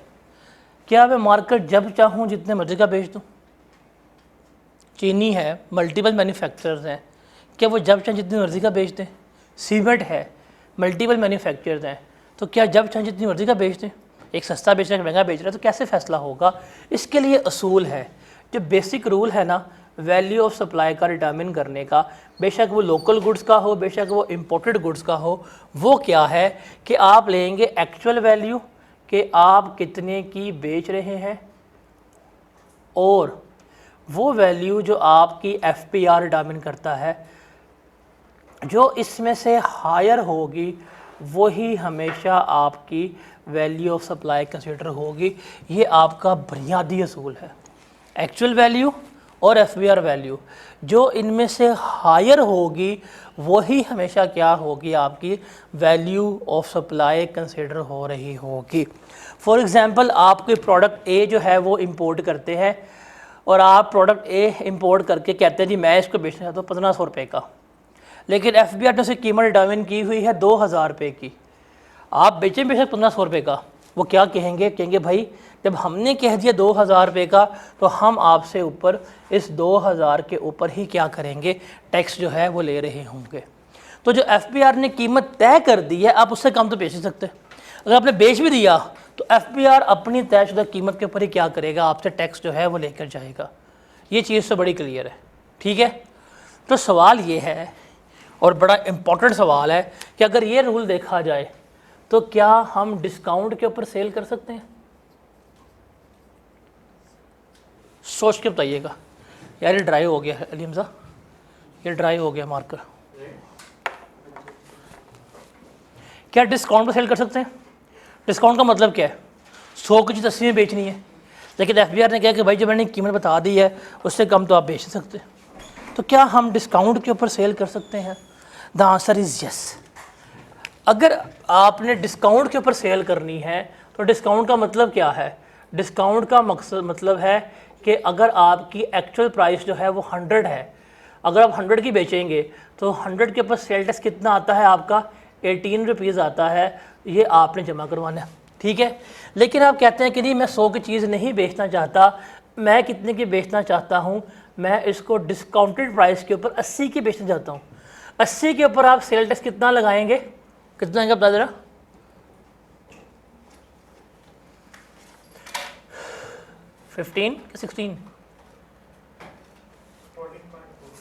A: क्या मैं मार्कर जब चाहूँ जितने मर्जी का बेच दूँ? चीनी है, मल्टीपल मैन्युफैक्चरर्स हैं, क्या वो जब चाहें जितनी मर्जी का बेच दें? सीमेंट है, मल्टीपल मैन्युफैक्चरर्स हैं, तो क्या जब चाहें जितनी मर्जी का बेच दें? एक सस्ता बेच रहा है, महंगा बेच रहा है, तो कैसे फैसला होगा? इसके लिए असूल है, जो बेसिक रूल है ना वैल्यू ऑफ सप्लाई का डिटरमिन करने का, बेशक वो लोकल गुड्स का हो, बेशक वो इम्पोर्टेड गुड्स का हो, वो क्या है कि आप लेंगे एक्चुअल वैल्यू कि आप कितने की बेच रहे हैं, और वो वैल्यू जो आपकी FPR डिटरमिन करता है, जो इसमें से हायर होगी वही हमेशा आपकी वैल्यू ऑफ सप्लाई कंसिडर होगी। ये आपका बुनियादी असूल है। एक्चुअल वैल्यू और FPR वैल्यू जो इनमें से हायर होगी वही हमेशा क्या होगी, आपकी वैल्यू ऑफ सप्लाई कंसिडर हो रही होगी। फॉर एग्ज़ाम्पल आप कोई प्रोडक्ट A जो है वो इंपोर्ट करते हैं, और आप प्रोडक्ट A इंपोर्ट करके कहते हैं जी मैं इसको बेचना चाहता हूँ 1500 रुपये का, लेकिन FPR ने उसकी कीमत डिटरमिन की हुई है 2000 रुपये की। आप बेचें बेशक 1500 रुपये का, वो क्या कहेंगे भाई जब हमने कह दिया 2000 रुपये का, तो हम आपसे ऊपर इस 2000 के ऊपर ही क्या करेंगे, टैक्स जो है वो ले रहे होंगे। तो जो FPR ने कीमत तय कर दी है, आप उससे कम तो बेच नहीं सकते। अगर आपने बेच भी दिया तो FPR अपनी तयशुदा कीमत के ऊपर ही क्या करेगा, आपसे टैक्स जो है वो लेकर जाएगा। ये चीज़ तो बड़ी क्लियर है, ठीक है। तो सवाल ये है, और बड़ा इम्पोर्टेंट सवाल है, कि अगर ये रूल देखा जाए तो क्या हम डिस्काउंट के ऊपर सेल कर सकते हैं? सोच के बताइएगा। यार ये ड्राई हो गया है अली हमजा, ये ड्राई हो गया मार्कर। क्या डिस्काउंट पर सेल कर सकते हैं? डिस्काउंट का मतलब क्या है? 100 की चीज़ 80 में बेचनी है, लेकिन FPR ने कहा कि भाई जब मैंने कीमत बता दी है उससे कम तो आप बेच सकते। तो क्या हम डिस्काउंट के ऊपर सेल कर सकते हैं? The answer is yes. अगर आपने डिस्काउंट के ऊपर सेल करनी है तो डिस्काउंट का मतलब क्या है? डिस्काउंट का मतलब है कि अगर आपकी एक्चुअल प्राइस जो है वो 100 है, अगर आप 100 की बेचेंगे तो 100 के ऊपर सेल टैक्स कितना आता है आपका? 18 रुपीज़ आता है। ये आपने जमा करवाना है, ठीक है। लेकिन आप कहते हैं कि नहीं मैं 100 की चीज़ नहीं बेचना चाहता, मैं कितने की बेचना चाहता हूँ, मैं इसको डिस्काउंटेड प्राइस के ऊपर 80 की बेचना चाहता हूँ। 80 के ऊपर आप सेल टैक्स कितना लगाएंगे? कितना आएगा बता जरा? 15 कि 16?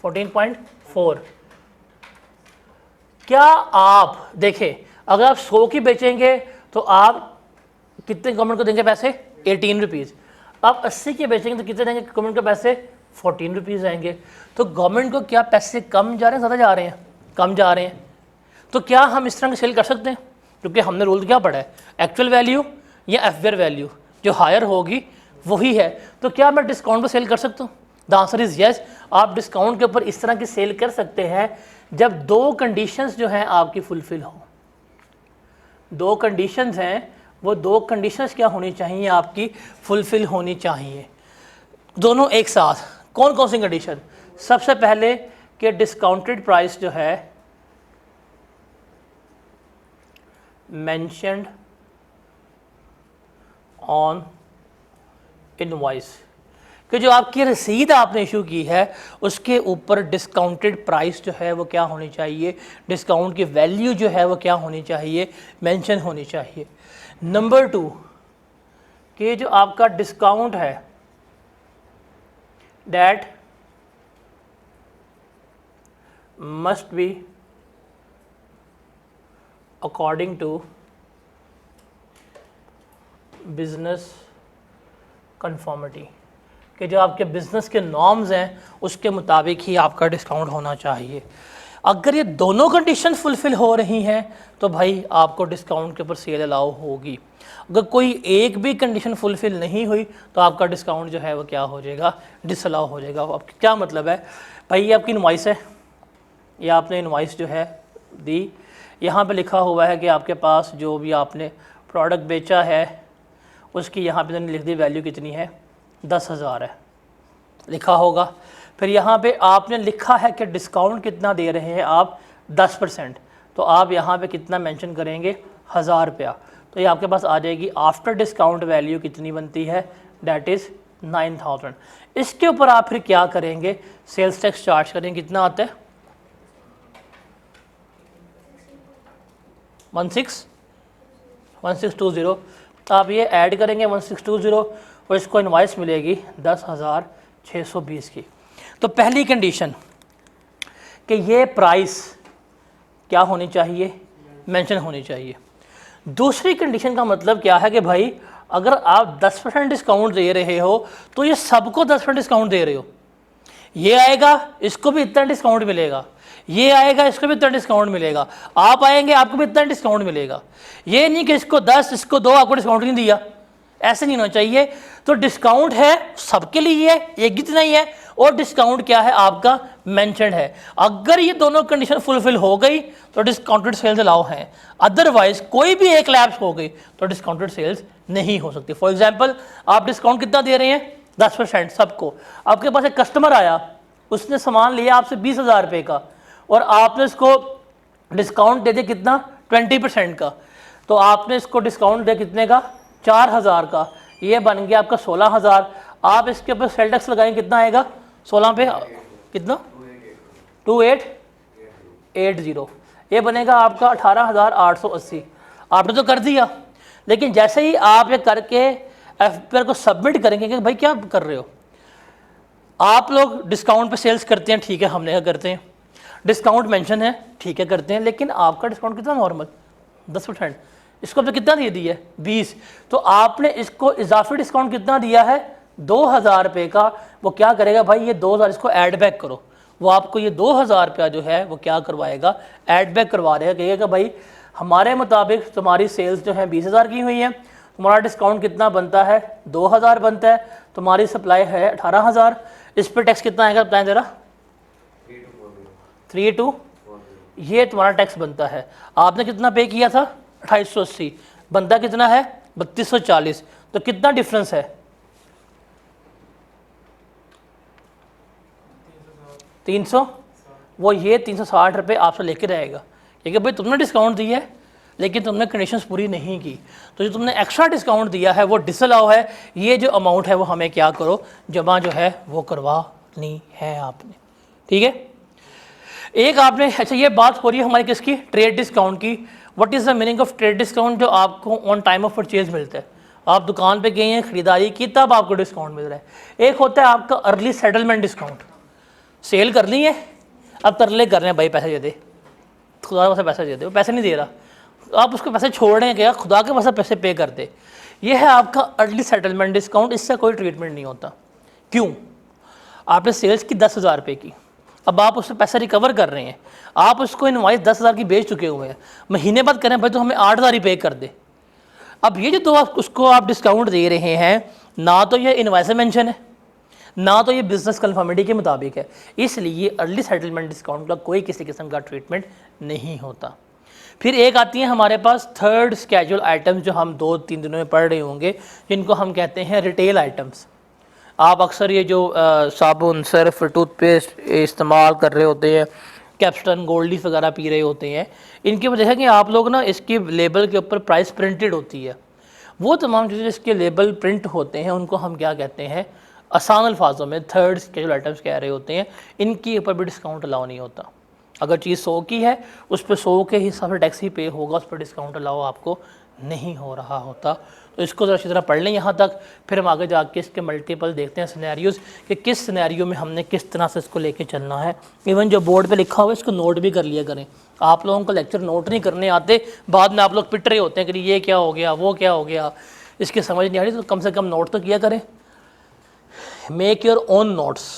A: 14.4। क्या आप देखें, अगर आप 100 की बेचेंगे तो आप कितने गवर्नमेंट को देंगे पैसे? 18 रुपीज़। आप 80 की बेचेंगे तो कितने देंगे गवर्नमेंट को पैसे? 14 रुपीज़ आएंगे। तो गवर्नमेंट को क्या पैसे कम जा रहे हैं, ज़्यादा जा रहे हैं? कम जा रहे हैं। तो क्या हम इस तरह की सेल कर सकते हैं? क्योंकि हमने रूल क्या पढ़ा है, एक्चुअल वैल्यू या FPR वैल्यू जो हायर होगी वही है। तो क्या मैं डिस्काउंट पर सेल कर सकता हूँ? The answer is yes. आप डिस्काउंट के ऊपर इस तरह की सेल कर सकते हैं जब दो कंडीशंस जो हैं आपकी फुलफिल हो। दो कंडीशंस हैं, वो दो कंडीशंस क्या होनी चाहिए? आपकी फुलफिल होनी चाहिए, दोनों एक साथ। कौन कौन सी कंडीशन? सबसे पहले कि डिस्काउंटेड प्राइस जो है मेंशन्ड ऑन इनवॉइस, कि जो आपकी रसीद आपने इशू की है उसके ऊपर डिस्काउंटेड प्राइस जो है वो क्या होनी चाहिए, डिस्काउंट की वैल्यू जो है वो क्या होनी चाहिए, मेंशन होनी चाहिए। नंबर 2 कि जो आपका डिस्काउंट है that must be according to business conformity, कि जो आपके बिज़नेस के नॉर्म्स हैं उसके मुताबिक ही आपका डिस्काउंट होना चाहिए। अगर ये दोनों कंडीशन फुलफ़िल हो रही हैं तो भाई आपको डिस्काउंट के ऊपर सेल अलाउ होगी। अगर कोई एक भी कंडीशन फुलफ़िल नहीं हुई तो आपका डिस्काउंट जो है वो क्या हो जाएगा, डिसअलाउ हो जाएगा। अब क्या मतलब है भाई, ये आपकी इनवॉइस है, ये आपने इनवॉइस जो है दी, यहाँ पे लिखा हुआ है कि आपके पास जो भी आपने प्रोडक्ट बेचा है उसकी यहाँ पे लिख दी वैल्यू कितनी है, 10,000 है लिखा होगा। फिर यहाँ पे आपने लिखा है कि डिस्काउंट कितना दे रहे हैं आप, 10%, तो आप यहाँ पे कितना मेंशन करेंगे, 1000 रुपया। तो ये आपके पास आ जाएगी आफ्टर डिस्काउंट वैल्यू कितनी बनती है, दैट इज़ 9,000। इसके ऊपर आप फिर क्या करेंगे, सेल्स टैक्स चार्ज करेंगे। कितना आता है, 1620। आप ये ऐड करेंगे 1620 और इसको इनवाइस मिलेगी 10,620 की। तो पहली कंडीशन कि ये प्राइस क्या होनी चाहिए, मेंशन होनी चाहिए। दूसरी कंडीशन का मतलब क्या है कि भाई अगर आप 10% डिस्काउंट दे रहे हो तो ये सबको 10% डिस्काउंट दे रहे हो, ये आएगा इसको भी इतना डिस्काउंट मिलेगा, ये आएगा इसको भी इतना डिस्काउंट मिलेगा, आप आएंगे आपको भी इतना डिस्काउंट मिलेगा। ये नहीं कि इसको 10 इसको 2 आपको डिस्काउंट नहीं दिया, ऐसे नहीं होना चाहिए। तो डिस्काउंट है सबके लिए है, एक जितना ही है, और डिस्काउंट क्या है आपका, मेंशन्ड है। अगर ये दोनों कंडीशन फुलफिल हो गई तो डिस्काउंटेड सेल्स अलाउ हैं, अदरवाइज कोई भी एक लैप्स हो गई तो डिस्काउंटेड सेल्स नहीं हो सकती। फॉर एग्जांपल आप डिस्काउंट कितना दे रहे हैं, 10% सबको। आपके पास एक कस्टमर आया, उसने सामान लिया आपसे 20,000 रुपये का और आपने इसको डिस्काउंट दे दिया कितना, 20% का। तो आपने इसको डिस्काउंट दिया कितने का, 4,000 का, ये बन गया आपका 16,000। आप इसके ऊपर सेल टैक्स लगाएंगे, कितना आएगा 16 पे, कितना 2880, ये बनेगा आपका 18,880। आपने तो कर दिया, लेकिन जैसे ही आप ये करके एफपीआर को सबमिट करेंगे कि भाई क्या कर रहे हो आप लोग, डिस्काउंट पे सेल्स करते हैं, ठीक है हमने क्या करते हैं, डिस्काउंट मेंशन है, ठीक है करते हैं, लेकिन आपका डिस्काउंट कितना नॉर्मल 10%, इसको आपने कितना दे दिया है 20, तो आपने इसको इजाफी डिस्काउंट कितना दिया है 2,000 रुपये का। वो क्या करेगा भाई, ये 2,000 इसको ऐड बैक करो, वो आपको ये 2,000 रुपया जो है वो क्या करवाएगा, ऐड बैक करवा देगा, कहेगा भाई हमारे मुताबिक तुम्हारी सेल्स जो है 20,000 की हुई है, तुम्हारा डिस्काउंट कितना बनता है 2,000 बनता है, तुम्हारी सप्लाई है 18,000, इस पर टैक्स कितना आएगा बताएं ज़रा, 32, ये तुम्हारा टैक्स बनता है। आपने कितना पे किया था 2880, बनता कितना है 3240, तो कितना डिफरेंस है 300, वो ये 360 रुपये आपसे लेके रहेगा, क्योंकि भाई तुमने डिस्काउंट दिया है लेकिन तुमने कंडीशंस पूरी नहीं की, तो जो तुमने एक्स्ट्रा डिस्काउंट दिया है वो डिसअलाउ है, ये जो अमाउंट है वो हमें क्या करो, जमा जो है वो करवानी है आपने, ठीक है। एक आपने, अच्छा ये बात हो रही है हमारी किसकी, ट्रेड डिस्काउंट की। What is the meaning of trade discount, जो आपको ऑन टाइम ऑफ परचेज मिलता है, आप दुकान पे गए हैं खरीदारी की तब आपको डिस्काउंट मिल रहा है। एक होता है आपका अर्ली सेटलमेंट डिस्काउंट, सेल करनी है अब तरले कर रहे हैं भाई पैसे दे दे, खुदा का पैसा दे दे, वो पैसे नहीं दे रहा, आप उसको पैसे छोड़ रहे हैं क्या, खुदा के पास पैसे पे कर दे, ये है आपका अर्ली सेटलमेंट डिस्काउंट। इससे कोई ट्रीटमेंट नहीं होता, क्यों, आपने सेल्स की 10,000 रुपये की, अब आप उससे पैसा रिकवर कर रहे हैं, आप उसको इनवाइस 10,000 की बेच चुके हुए हैं, महीने बाद करें भाई तो हमें 8,000 ही पे कर दे। अब ये जो तो आप उसको आप डिस्काउंट दे रहे हैं, ना तो ये इनवाइस मेंशन है, ना तो ये बिजनेस कन्फर्मिटी के मुताबिक है, इसलिए अर्ली सेटलमेंट डिस्काउंट का कोई किसी किस्म का ट्रीटमेंट नहीं होता। फिर एक आती है हमारे पास थर्ड स्केड्यूल आइटम्स, जो हम 2-3 दिनों में पढ़ रहे होंगे, जिनको हम कहते हैं रिटेल आइटम्स। आप अक्सर ये जो साबुन, सर्फ, टूथपेस्ट इस्तेमाल कर रहे होते हैं, कैप्स्टन, गोल्डीफ वगैरह पी रहे होते हैं, इनकी वजह है कि आप लोग ना इसकी लेबल के ऊपर प्राइस प्रिंटेड होती है, वो तमाम चीज़ें इसके लेबल प्रिंट होते हैं उनको हम क्या कहते हैं, आसान अल्फाजों में थर्ड स्केजूल आइटम्स कह रहे होते हैं, इनके ऊपर भी डिस्काउंट अलाउ नहीं होता। अगर चीज़ 100 की है उस पर 100 के हिसाब से टैक्स ही पे होगा, उस पर डिस्काउंट अलाउ आपको नहीं हो रहा होता। तो इसको ज़रा अच्छी तरह पढ़ लें यहाँ तक, फिर हम आगे जाके इसके मल्टीपल देखते हैं सिनेरियोज़ कि किस सिनेरियो में हमने किस तरह से इसको लेके चलना है। इवन जो बोर्ड पे लिखा हुआ है इसको नोट भी कर लिया करें। आप लोगों को लेक्चर नोट नहीं करने आते, बाद में आप लोग पिट रहे होते हैं कि ये क्या हो गया, वो क्या हो गया, इसकी समझ नहीं आ रही, तो कम से कम नोट तो किया करें। Make your own notes.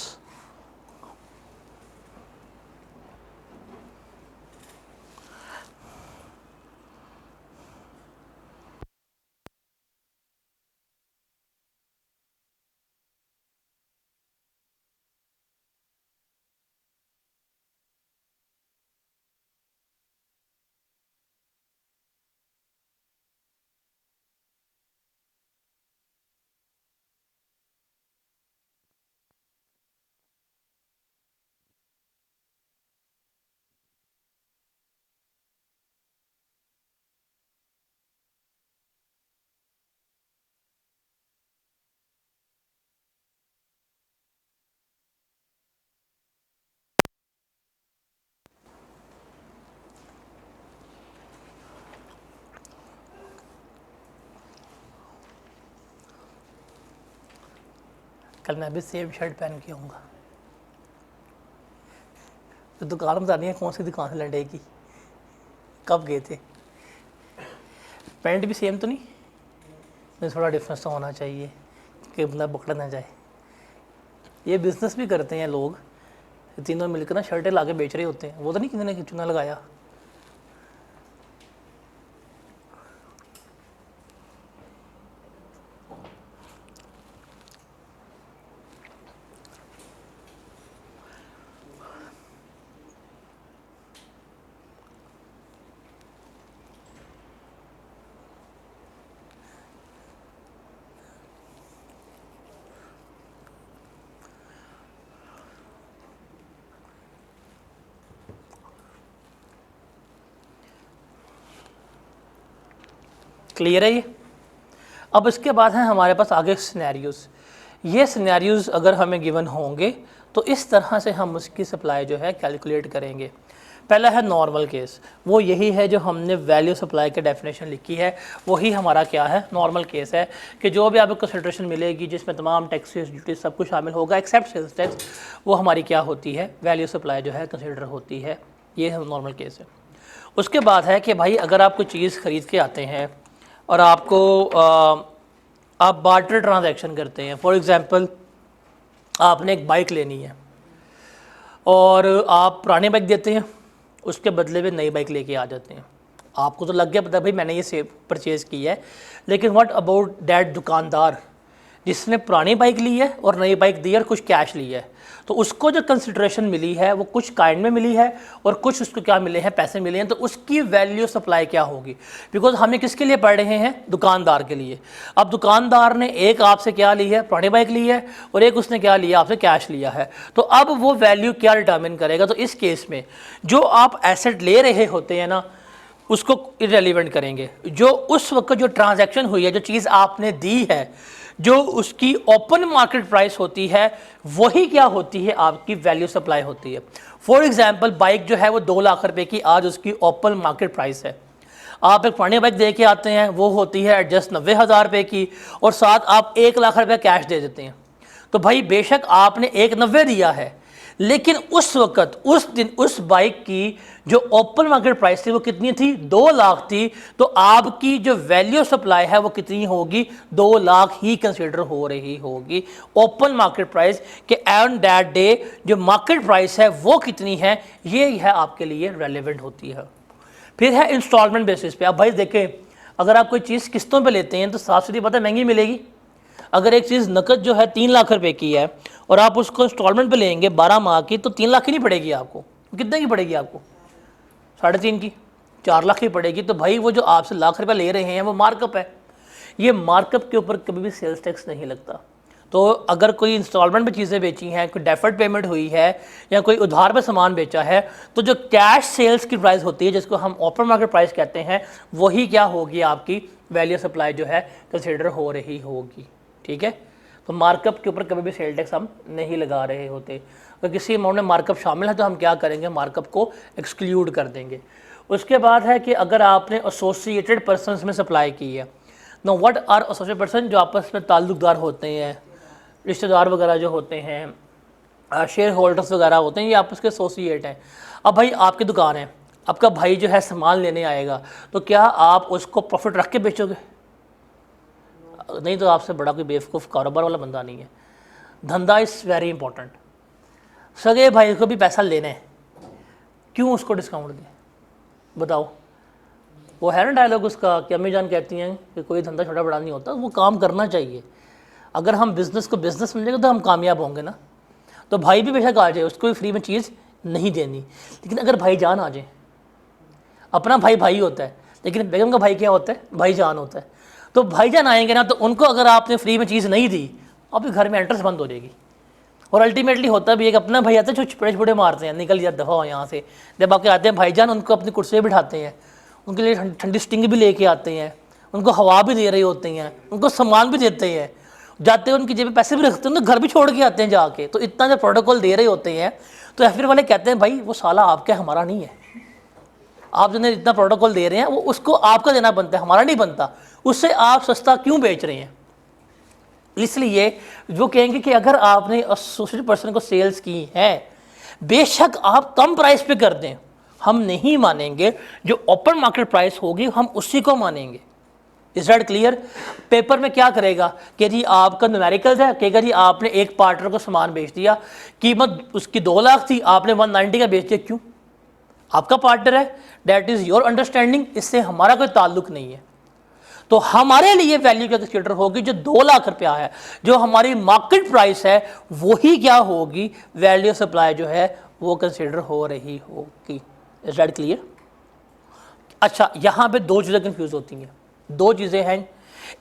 A: कल मैं भी सेम शर्ट पहन के आऊँगा। तो दुकान बतानी है कौन सी दुकान से लड़े की, कब गए थे, पैंट भी सेम तो नहीं, में थोड़ा डिफरेंस तो होना चाहिए कि बंदा पकड़ा ना जाए। ये बिज़नेस भी करते हैं लोग, तीनों मिलकर ना शर्टें ला के बेच रहे होते हैं, वो तो नहीं किसी ने चुना लगाया। क्लियर है ये। अब इसके बाद है हमारे पास आगे सिनेरियोज़। ये सिनेरियोज़ अगर हमें गिवन होंगे तो इस तरह से हम उसकी सप्लाई जो है कैलकुलेट करेंगे। पहला है नॉर्मल केस, वो यही है जो हमने वैल्यू सप्लाई की डेफिनेशन लिखी है, वही हमारा क्या है, नॉर्मल केस है कि जो भी आपको कंसिडरेशन मिलेगी जिसमें तमाम टैक्सेस ड्यूटीज सब कुछ शामिल होगा एक्सेप्ट सेल्स टैक्स, वो हमारी क्या होती है, वैल्यू सप्लाई जो है कंसिडर होती है। ये नॉर्मल केस है। उसके बाद है कि भाई अगर आप कोई चीज़ ख़रीद के आते हैं और आपको आप बार्टर ट्रांजैक्शन करते हैं, फॉर एग्ज़ाम्पल आपने एक बाइक लेनी है और आप पुरानी बाइक देते हैं, उसके बदले में नई बाइक लेके आ जाते हैं। आपको तो लग गया पता भाई मैंने ये सेव परचेज़ की है, लेकिन व्हाट अबाउट दैट दुकानदार जिसने पुरानी बाइक ली है और नई बाइक दी है और कुछ कैश लिया है, तो उसको जो कंसिडरेशन मिली है वो कुछ काइंड में मिली है और कुछ उसको क्या मिले हैं, पैसे मिले हैं। तो उसकी वैल्यू सप्लाई क्या होगी, बिकॉज हमें किसके लिए पढ़ रहे हैं, दुकानदार के लिए। अब दुकानदार ने एक आपसे क्या ली है, पुरानी बाइक ली है, और एक उसने क्या लिया, आपसे कैश लिया है। तो अब वो वैल्यू क्या डिटर्मिन करेगा, तो इस केस में जो आप एसेट ले रहे होते हैं ना उसको इरेलीवेंट करेंगे। जो उस वक्त जो ट्रांजैक्शन हुई है, जो चीज़ आपने दी है, जो उसकी ओपन मार्केट प्राइस होती है, वही क्या होती है, आपकी वैल्यू सप्लाई होती है। फॉर एग्जांपल बाइक जो है वो 2 लाख रुपए की आज उसकी ओपन मार्केट प्राइस है। आप एक पुरानी बाइक दे के आते हैं, वो होती है एडजस्ट 90,000 रुपये की, और साथ आप 1 लाख रुपये कैश दे देते हैं। तो भाई बेशक आपने 1,90 दिया है, लेकिन उस वक्त उस दिन उस बाइक की जो ओपन मार्केट प्राइस थी वो कितनी थी, 2 लाख थी। तो आपकी जो वैल्यू सप्लाई है वो कितनी होगी, 2 लाख ही कंसीडर हो रही होगी। ओपन मार्केट प्राइस के ऑन दैट डे जो मार्केट प्राइस है वो कितनी है, ये है आपके लिए रेलेवेंट होती है। फिर है इंस्टॉलमेंट बेसिस पे। अब भाई देखें, अगर आप कोई चीज़ किस्तों पे लेते हैं तो साफ सीधी बात है महंगी मिलेगी। अगर एक चीज़ नकद जो है 3 लाख रुपए की है और आप उसको इंस्टॉलमेंट पे लेंगे 12 माह की, तो 3 लाख की नहीं पड़ेगी आपको। कितने की पड़ेगी आपको, 3.5 की, 4 लाख की पड़ेगी। तो भाई वो जो आपसे लाख रुपये ले रहे हैं वो मार्कअप है। ये मार्कअप के ऊपर कभी भी सेल्स टैक्स नहीं लगता। तो अगर कोई इंस्टॉलमेंट पे चीज़ें बेची हैं, कोई डेफर्ड पेमेंट हुई है या कोई उधार पे सामान बेचा है, तो जो कैश सेल्स की प्राइस होती है जिसको हम ओपन मार्केट प्राइस कहते हैं, वही क्या होगी, आपकी वैल्यू सप्लाई जो है कंसिडर हो रही होगी। ठीक है, तो मार्कअप के ऊपर कभी भी सेल टैक्स हम नहीं लगा रहे होते। अगर किसी अमाउंट में मार्कअप शामिल है तो हम क्या करेंगे, मार्कअप को एक्सक्लूड कर देंगे। उसके बाद है कि अगर आपने एसोसिएटेड पर्सनस में सप्लाई की है, know what are associated person, जो आपस में ताल्लुकदार होते हैं, रिश्तेदार वगैरह जो होते हैं, शेयर होल्डर्स वगैरह होते हैं, ये आपस के एसोसिएट हैं। अब भाई आपकी दुकान है, आपका भाई जो है सामान लेने आएगा, तो क्या आप उसको प्रॉफिट रख के बेचोगे? नहीं, तो आपसे बड़ा कोई बेवकूफ़ कारोबार वाला बंदा नहीं है। धंधा इज़ वेरी इंपॉर्टेंट। सगे भाई को भी पैसा लेना है, क्यों उसको डिस्काउंट दें? बताओ। वो है ना डायलॉग उसका कि अम्मी जान कहती हैं कि कोई धंधा छोटा बड़ा नहीं होता, वो काम करना चाहिए। अगर हम बिज़नेस को बिज़नेस समझेंगे तो हम कामयाब होंगे ना। तो भाई भी बेशक आ जाए, उसको भी फ्री में चीज़ नहीं देनी। लेकिन अगर भाईजान आ जाए, अपना भाई भाई होता है, लेकिन बेगम का भाई क्या होता है, भाईजान होता है। तो भाईजान आएंगे ना, तो उनको अगर आपने फ्री में चीज़ नहीं दी, आपके घर में एंट्रेंस बंद हो जाएगी। और अल्टीमेटली होता भी एक अपना भाई आता है जो चिपड़े चिपड़े मारते हैं, निकल जा दफ़ा हो यहाँ से। जब आपके आते हैं भाईजान, उनको अपनी कुर्सी बिठाते हैं, उनके लिए ठंडी स्टिंग भी लेके आते हैं, उनको हवा भी दे रहे होते हैं, उनको सामान भी देते हैं, जाते हैं उनकी जेब में पैसे भी रखते हैं, उनको घर भी छोड़ के आते हैं जाके। तो इतना जब प्रोटोकॉल दे रहे होते हैं, तो एफिर वाले कहते हैं भाई वो साला आपका, हमारा नहीं है। आप जिन्हें इतना प्रोटोकॉल दे रहे हैं वो उसको आपका देना बनता है, हमारा नहीं बनता। उससे आप सस्ता क्यों बेच रहे हैं? इसलिए जो कहेंगे कि अगर आपने एसोसिएटेड पर्सन को सेल्स की है, बेशक आप कम प्राइस पे कर दें, हम नहीं मानेंगे। जो ओपन मार्केट प्राइस होगी हम उसी को मानेंगे। Is that clear? पेपर में क्या करेगा कि जी आपका न्यूमेरिकल्स है, कहेगा जी आपने एक पार्टनर को सामान बेच दिया, कीमत उसकी 2 लाख थी, आपने 190 का बेच दिया, क्यों? आपका पार्टनर है, दैट इज योर अंडरस्टैंडिंग, इससे हमारा कोई ताल्लुक नहीं है। तो हमारे लिए वैल्यू कैलकुलेटर होगी जो 2 लाख रुपया है, जो हमारी मार्केट प्राइस है, वही क्या होगी, वैल्यू सप्लाई जो है वो कंसिडर हो रही होगी। Is that clear? अच्छा, यहाँ पे 2 चीज़ें कंफ्यूज होती हैं। 2 चीज़ें हैं।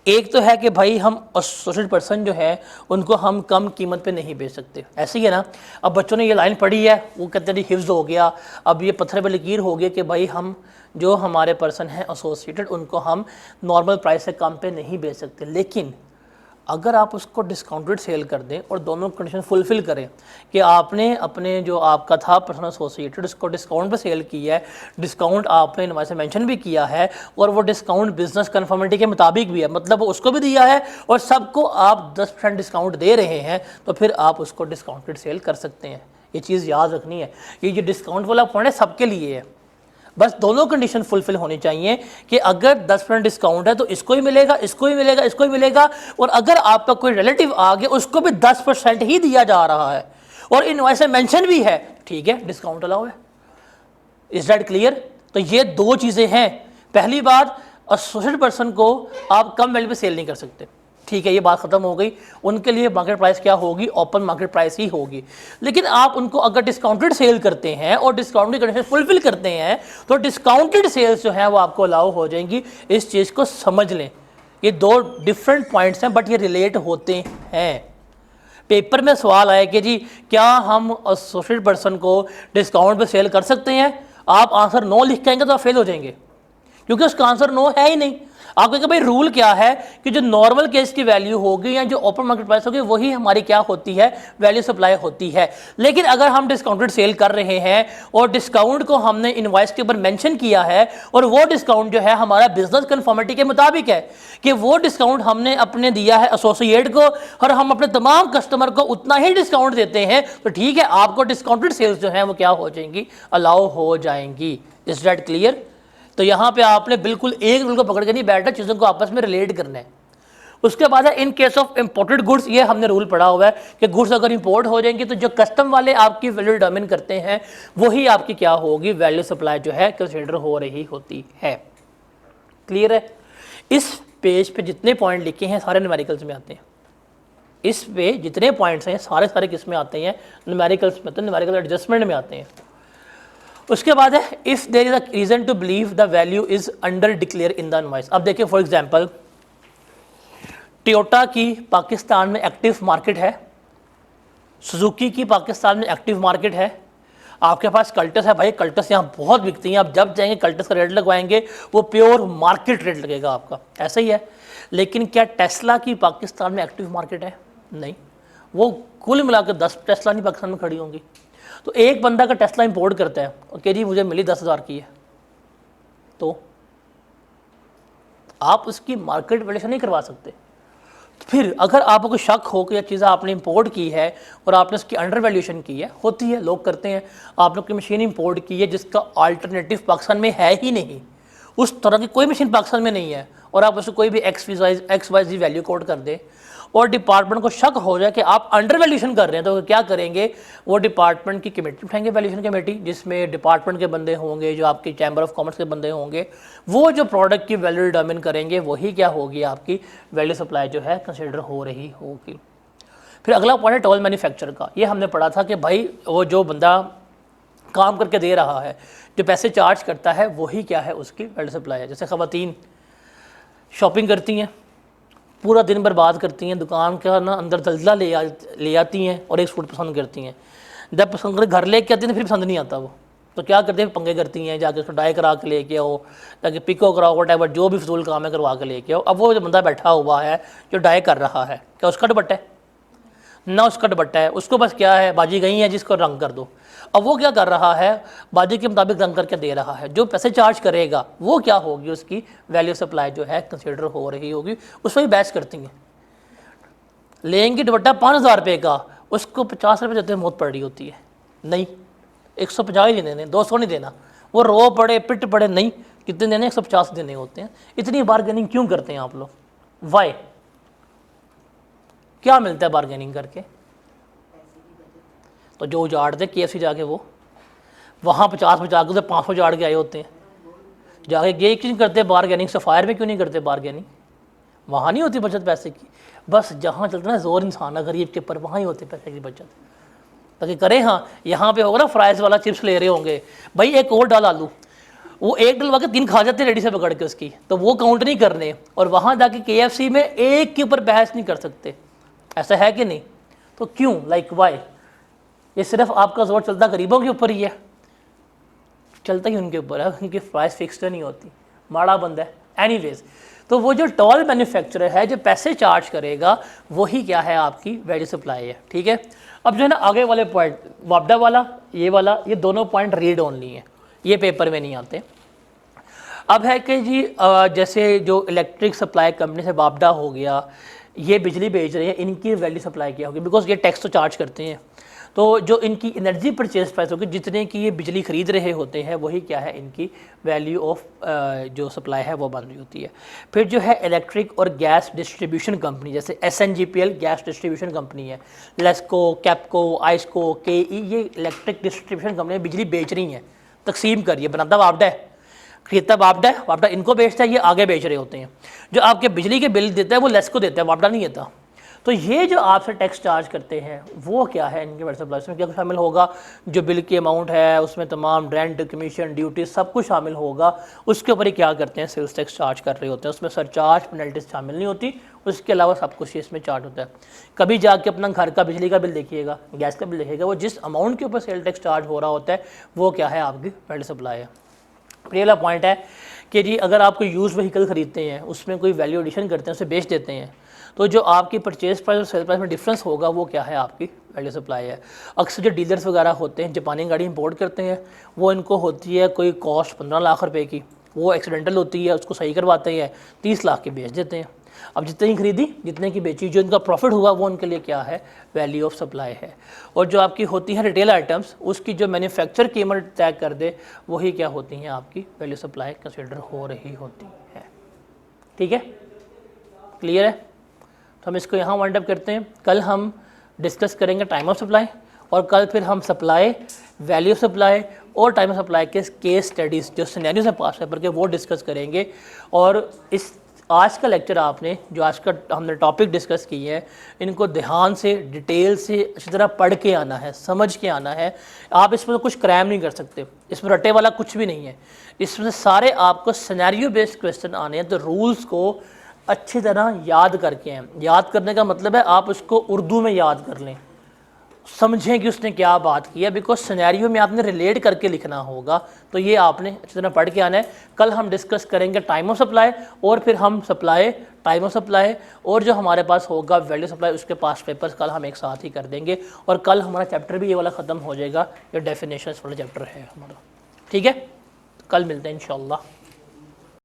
A: एक तो है कि भाई हम एसोसिएटेड पर्सन जो है उनको हम कम कीमत पे नहीं बेच सकते, ऐसे ही है ना। अब बच्चों ने ये लाइन पढ़ी है, वो कहते हैं हिफ्ज़ हो गया, अब ये पत्थर पे लकीर हो गया कि भाई हम जो हमारे पर्सन हैं एसोसिएटेड, उनको हम नॉर्मल प्राइस से कम पे नहीं बेच सकते। लेकिन अगर आप उसको डिस्काउंटेड सेल कर दें और दोनों कंडीशन फुलफ़िल करें कि आपने अपने जो आपका था पर्सनल एसोसिएटेड उसको डिस्काउंट पे सेल किया है, डिस्काउंट आपने इनवॉइस में मेंशन भी किया है, और वो डिस्काउंट बिजनेस कन्फर्मिटी के मुताबिक भी है, मतलब उसको भी दिया है और सबको आप 10% डिस्काउंट दे रहे हैं, तो फिर आप उसको डिस्काउंटेड सेल कर सकते हैं। ये चीज़ याद रखनी है। ये जो डिस्काउंट वाला पॉइंट है सबके लिए है, बस दोनों कंडीशन फुलफिल होनी चाहिए कि अगर 10% डिस्काउंट है तो इसको ही मिलेगा, इसको ही मिलेगा, इसको ही मिलेगा, और अगर आपका कोई रिलेटिव आ गया उसको भी 10% ही दिया जा रहा है और इनवॉइस में मेंशन भी है, ठीक है, डिस्काउंट अलाउ है। Is that clear? तो ये 2 चीज़ें हैं। पहली बात, एसोसिएटेड पर्सन को आप कम वैल्यू पे सेल नहीं कर सकते, ठीक है, ये बात खत्म हो गई। उनके लिए मार्केट प्राइस क्या होगी, ओपन मार्केट प्राइस ही होगी। लेकिन आप उनको अगर डिस्काउंटेड सेल करते हैं और डिस्काउंटेड कंडीशन फुलफिल करते हैं तो डिस्काउंटेड सेल्स जो है वो आपको अलाउ हो जाएंगी। इस चीज़ को समझ लें। ये 2 डिफरेंट पॉइंट्स हैं बट ये रिलेट होते हैं। पेपर में सवाल आया कि जी क्या हम एसोसिएटेड पर्सन को डिस्काउंट पे सेल कर सकते हैं, आप आंसर नो लिख के आएंगे तो आप फेल हो जाएंगे, क्योंकि उसका आंसर नो है ही नहीं। आप कहेंगे भाई रूल क्या है कि जो नॉर्मल केस की वैल्यू होगी या जो ओपन मार्केट प्राइस होगी वही हमारी क्या होती है, वैल्यू सप्लाई होती है। लेकिन अगर हम डिस्काउंटेड सेल कर रहे हैं और डिस्काउंट को हमने इनवॉइस के ऊपर मेंशन किया है और वो डिस्काउंट जो है हमारा बिजनेस कन्फर्मिटी के मुताबिक है कि वो डिस्काउंट हमने अपने दिया है एसोसिएट को और हम अपने तमाम कस्टमर को उतना ही डिस्काउंट देते हैं, तो ठीक है, आपको डिस्काउंटेड सेल्स जो है वो क्या हो जाएंगी, अलाउ हो जाएंगी। Is that clear? तो यहाँ पे आपने बिल्कुल एक रूल को पकड़ के नहीं बैठना, चीज़ों को आपस में रिलेट करना है। उसके बाद है in case of imported goods, ये हमने रूल पढ़ा हुआ है कि गुड्स अगर इंपोर्ट हो जाएंगी तो जो कस्टम वाले आपकी वैल्यू डिटरमिन करते हैं वही आपकी क्या होगी, वैल्यू सप्लाई जो है कंसिडर हो रही होती है। क्लियर है? इस पेज पे जितने पॉइंट लिखे हैं सारे न्यूमेरिकल्स में आते हैं। इस पे जितने पॉइंट्स हैं सारे किस में आते हैं, न्यूमेरिकल्स में, तो न्यूमेरिकल एडजस्टमेंट में आते हैं। उसके बाद है if there is a reason to believe the value is under declare in the invoice. अब देखिए फॉर एग्जांपल टोयोटा की पाकिस्तान में एक्टिव मार्केट है, सुजुकी की पाकिस्तान में एक्टिव मार्केट है, आपके पास कल्टस है, भाई कल्टस यहाँ बहुत बिकती हैं, आप जब जाएंगे कल्टस का रेट लगवाएंगे वो प्योर मार्केट रेट लगेगा आपका, ऐसा ही है। लेकिन क्या टेस्ला की पाकिस्तान में एक्टिव मार्केट है? नहीं, वो कुल मिलाकर 10 टेस्ला नहीं पाकिस्तान में खड़ी होंगी। तो एक बंदा का टेस्ला इंपोर्ट करता है और कह जी मुझे मिली 10,000 की है, तो आप उसकी मार्केट वैल्यूएशन नहीं करवा सकते। फिर अगर आपको कोई शक हो कि यह चीज़ आपने इंपोर्ट की है और आपने उसकी अंडर वैल्यूएशन की है, होती है, लोग करते हैं, आपने कोई मशीन इंपोर्ट की है जिसका अल्टरनेटिव पाकिस्तान में है ही नहीं, उस तरह की कोई मशीन पाकिस्तान में नहीं है, और आप उसको कोई भी एक्स वाई जी वैल्यू कोड कर दें और डिपार्टमेंट को शक हो जाए कि आप अंडर वैल्यूएशन कर रहे हैं, तो क्या करेंगे, वो डिपार्टमेंट की कमेटी उठाएंगे, वैल्यूएशन कमेटी, जिसमें डिपार्टमेंट के बंदे होंगे, जो आपकी चैम्बर ऑफ कॉमर्स के बंदे होंगे, वो जो प्रोडक्ट की वैल्यू डिटर्मिन करेंगे, वही क्या होगी, आपकी वैल्यू सप्लाई जो है कंसिडर हो रही होगी। फिर अगला पॉइंट है टॉल मैन्युफैक्चर का। ये हमने पढ़ा था कि भाई वो जो बंदा काम करके दे रहा है, जो पैसे चार्ज करता है, वही क्या है, उसकी वैल्यू सप्लाई है। जैसे ख़वातीन शॉपिंग करती हैं, पूरा दिन बर्बाद करती हैं, दुकान का ना अंदर दलदला ले आती हैं और एक सूट पसंद करती हैं, जब पसंद कर घर लेके आती हैं फिर पसंद नहीं आता वो, तो क्या करते हैं, पंगे करती हैं, जाके उसको डाई करा के लेके आओ, ताकि पिको कराओ, वट जो भी फजूल काम है करवा के लेके आओ। अब वो जो बंदा बैठा हुआ है जो डाई कर रहा है, क्या उसका दुपट्टा है, ना उसका दुपट्टा है, उसको बस क्या है, बाजी गई है जिसको रंग कर दो। अब वो क्या कर रहा है, बाजी के मुताबिक रंग करके दे रहा है, जो पैसे चार्ज करेगा वो क्या होगी, उसकी वैल्यू सप्लाई जो है कंसिडर हो रही होगी। उस पर भी बहस करती हैं, लेंगे दुपट्टा 5,000 रुपये का, उसको 50 रुपये देते मौत पड़ रही होती है, नहीं 150 ही देने, 200 नहीं देना, वो रो पड़े पिट पड़े, नहीं कितने देने, 150 देने होते हैं। इतनी बार्गेनिंग क्यों करते हैं आप लोग, वाई, क्या मिलता है बार्गेनिंग करके, तो जो उजाड़ दे KFC जाके वो वहाँ 50 बचा के 500 उजाड़ के आए होते हैं, जाके ये क्यों करते बार्गेनिंग, सफ़ायर में क्यों नहीं करते बार्गेनिंग, वहाँ नहीं होती बचत पैसे की, बस जहाँ चलता ना जोर इंसान है गरीब के ऊपर, वहाँ ही होती पैसे की बचत, ताकि करें। हाँ, यहाँ पे होगा ना फ्राइज़ वाला चिप्स ले रहे होंगे, भाई एक और डाल आलू, वो एक डलवा के 3 खा जाते हैं रेडी से पकड़ के उसकी, तो वो काउंट नहीं करने, और वहाँ जाके KFC में एक के ऊपर बहस नहीं कर सकते, ऐसा है कि नहीं, तो क्यों, लाइक वाई, ये सिर्फ आपका जोर चलता गरीबों के ऊपर ही है, चलता ही उनके ऊपर है, उनकी प्राइस फिक्स्ड नहीं होती, माड़ा बंदा है। एनीवेज, तो वो जो टॉल मैन्युफैक्चरर है जो पैसे चार्ज करेगा, वही क्या है, आपकी वैल्यू सप्लाई है, ठीक है। अब जो है ना आगे वाले पॉइंट, वापडा वाला, ये दोनों पॉइंट रीड ओनली हैं, ये पेपर में नहीं आते। अब है कि जी जैसे जो इलेक्ट्रिक सप्लाई कंपनी से वापडा हो गया, ये बिजली बेच रहे हैं, इनकी वैल्यू सप्लाई क्या होगी, बिकॉज ये टैक्स तो चार्ज करते हैं, तो जो इनकी एनर्जी परचेज प्राइस होगी, जितने की ये बिजली खरीद रहे होते हैं, वही क्या है, इनकी वैल्यू ऑफ जो सप्लाई है वो बन रही होती है। फिर जो है इलेक्ट्रिक और गैस डिस्ट्रीब्यूशन कंपनी, जैसे SNGPL गैस डिस्ट्रीब्यूशन कंपनी है, लेस्को, कैपको, आइस्को, KE, ये इलेक्ट्रिक डिस्ट्रीब्यूशन कंपनी बिजली बेच रही हैं, तकसीम करिए, बनाता वापडा है, खरीदता वापडा है, वापडा इनको बेचता है, ये आगे बेच रहे होते हैं। जो आपके बिजली के बिल देता है वो लेस्को देता है, वापडा नहीं देता। तो ये जो आपसे टैक्स चार्ज करते हैं वो क्या है, इनके वैल्यू सप्लाई में क्या शामिल होगा, जो बिल की अमाउंट है उसमें तमाम रेंट, कमीशन, ड्यूटी सब कुछ शामिल होगा, उसके ऊपर ही क्या करते हैं, सेल्स टैक्स चार्ज कर रहे होते हैं, उसमें सरचार्ज, पेनल्टीज शामिल नहीं होती, उसके अलावा सब कुछ इसमें चार्ज होता है। कभी जाके अपना घर का बिजली का बिल देखिएगा, गैस का बिल देखिएगा, वो जिस अमाउंट के ऊपर सेल टैक्स चार्ज हो रहा होता है वो क्या है, आपकी वैल्यू सप्लाई है। पहला पॉइंट है कि जी अगर आप कोई यूज़ व्हीकल खरीदते हैं, उसमें कोई वैल्यू एडिशन करते हैं, उसे बेच देते हैं, तो जो आपकी परचेज प्राइस और सेल प्राइस में डिफरेंस होगा वो क्या है, आपकी वैल्यू सप्लाई है। अक्सर जो डीलर्स वगैरह होते हैं, जापानी गाड़ी इंपोर्ट करते हैं, वो इनको होती है कोई कॉस्ट 15 लाख रुपए की, वो एक्सीडेंटल होती है, उसको सही करवाते हैं, 30 लाख की बेच देते हैं। अब जितने की खरीदी, जितने की बेची, जो इनका प्रॉफिट हुआ वो उनके लिए क्या है, वैल्यू ऑफ सप्लाई है। और जो आपकी होती है रिटेल आइटम्स, उसकी जो मैन्युफैक्चर कीमत तय कर दे, वही क्या होती हैं, आपकी वैल्यू सप्लाई कंसिडर हो रही होती है। ठीक है, क्लियर है। तो हम इसको यहाँ वाइंड अप करते हैं। कल हम डिस्कस करेंगे टाइम ऑफ सप्लाई, और कल फिर हम सप्लाई, वैल्यू ऑफ सप्लाई और टाइम ऑफ सप्लाई के केस स्टडीज़ जो सिनेरियोज हैं पास पेपर के, वो डिस्कस करेंगे। और इस आज का लेक्चर आपने जो आज का हमने टॉपिक डिस्कस किए हैं, इनको ध्यान से, डिटेल से अच्छी तरह पढ़ के आना है, समझ के आना है। आप इसमें तो कुछ क्रैम नहीं कर सकते, इसमें रटे वाला कुछ भी नहीं है, इसमें सारे आपको सिनेरियो बेस्ड क्वेश्चन आने हैं। तो रूल्स को अच्छी तरह याद करके हैं। याद करने का मतलब है आप उसको उर्दू में याद कर लें, समझें कि उसने क्या बात की है, बिकॉज सिनेरियो में आपने रिलेट करके लिखना होगा। तो ये आपने अच्छी तरह पढ़ के आना है। कल हम डिस्कस करेंगे टाइम ऑफ सप्लाई, और फिर हम सप्लाई, टाइम ऑफ सप्लाई, और जो हमारे पास होगा वैल्यू सप्लाई, उसके पास पेपर्स कल हम एक साथ ही कर देंगे। और कल हमारा चैप्टर भी ये वाला ख़त्म हो जाएगा, ये डेफिनेशंस वाला चैप्टर है हमारा। ठीक है, कल मिलते हैं इंशाल्लाह।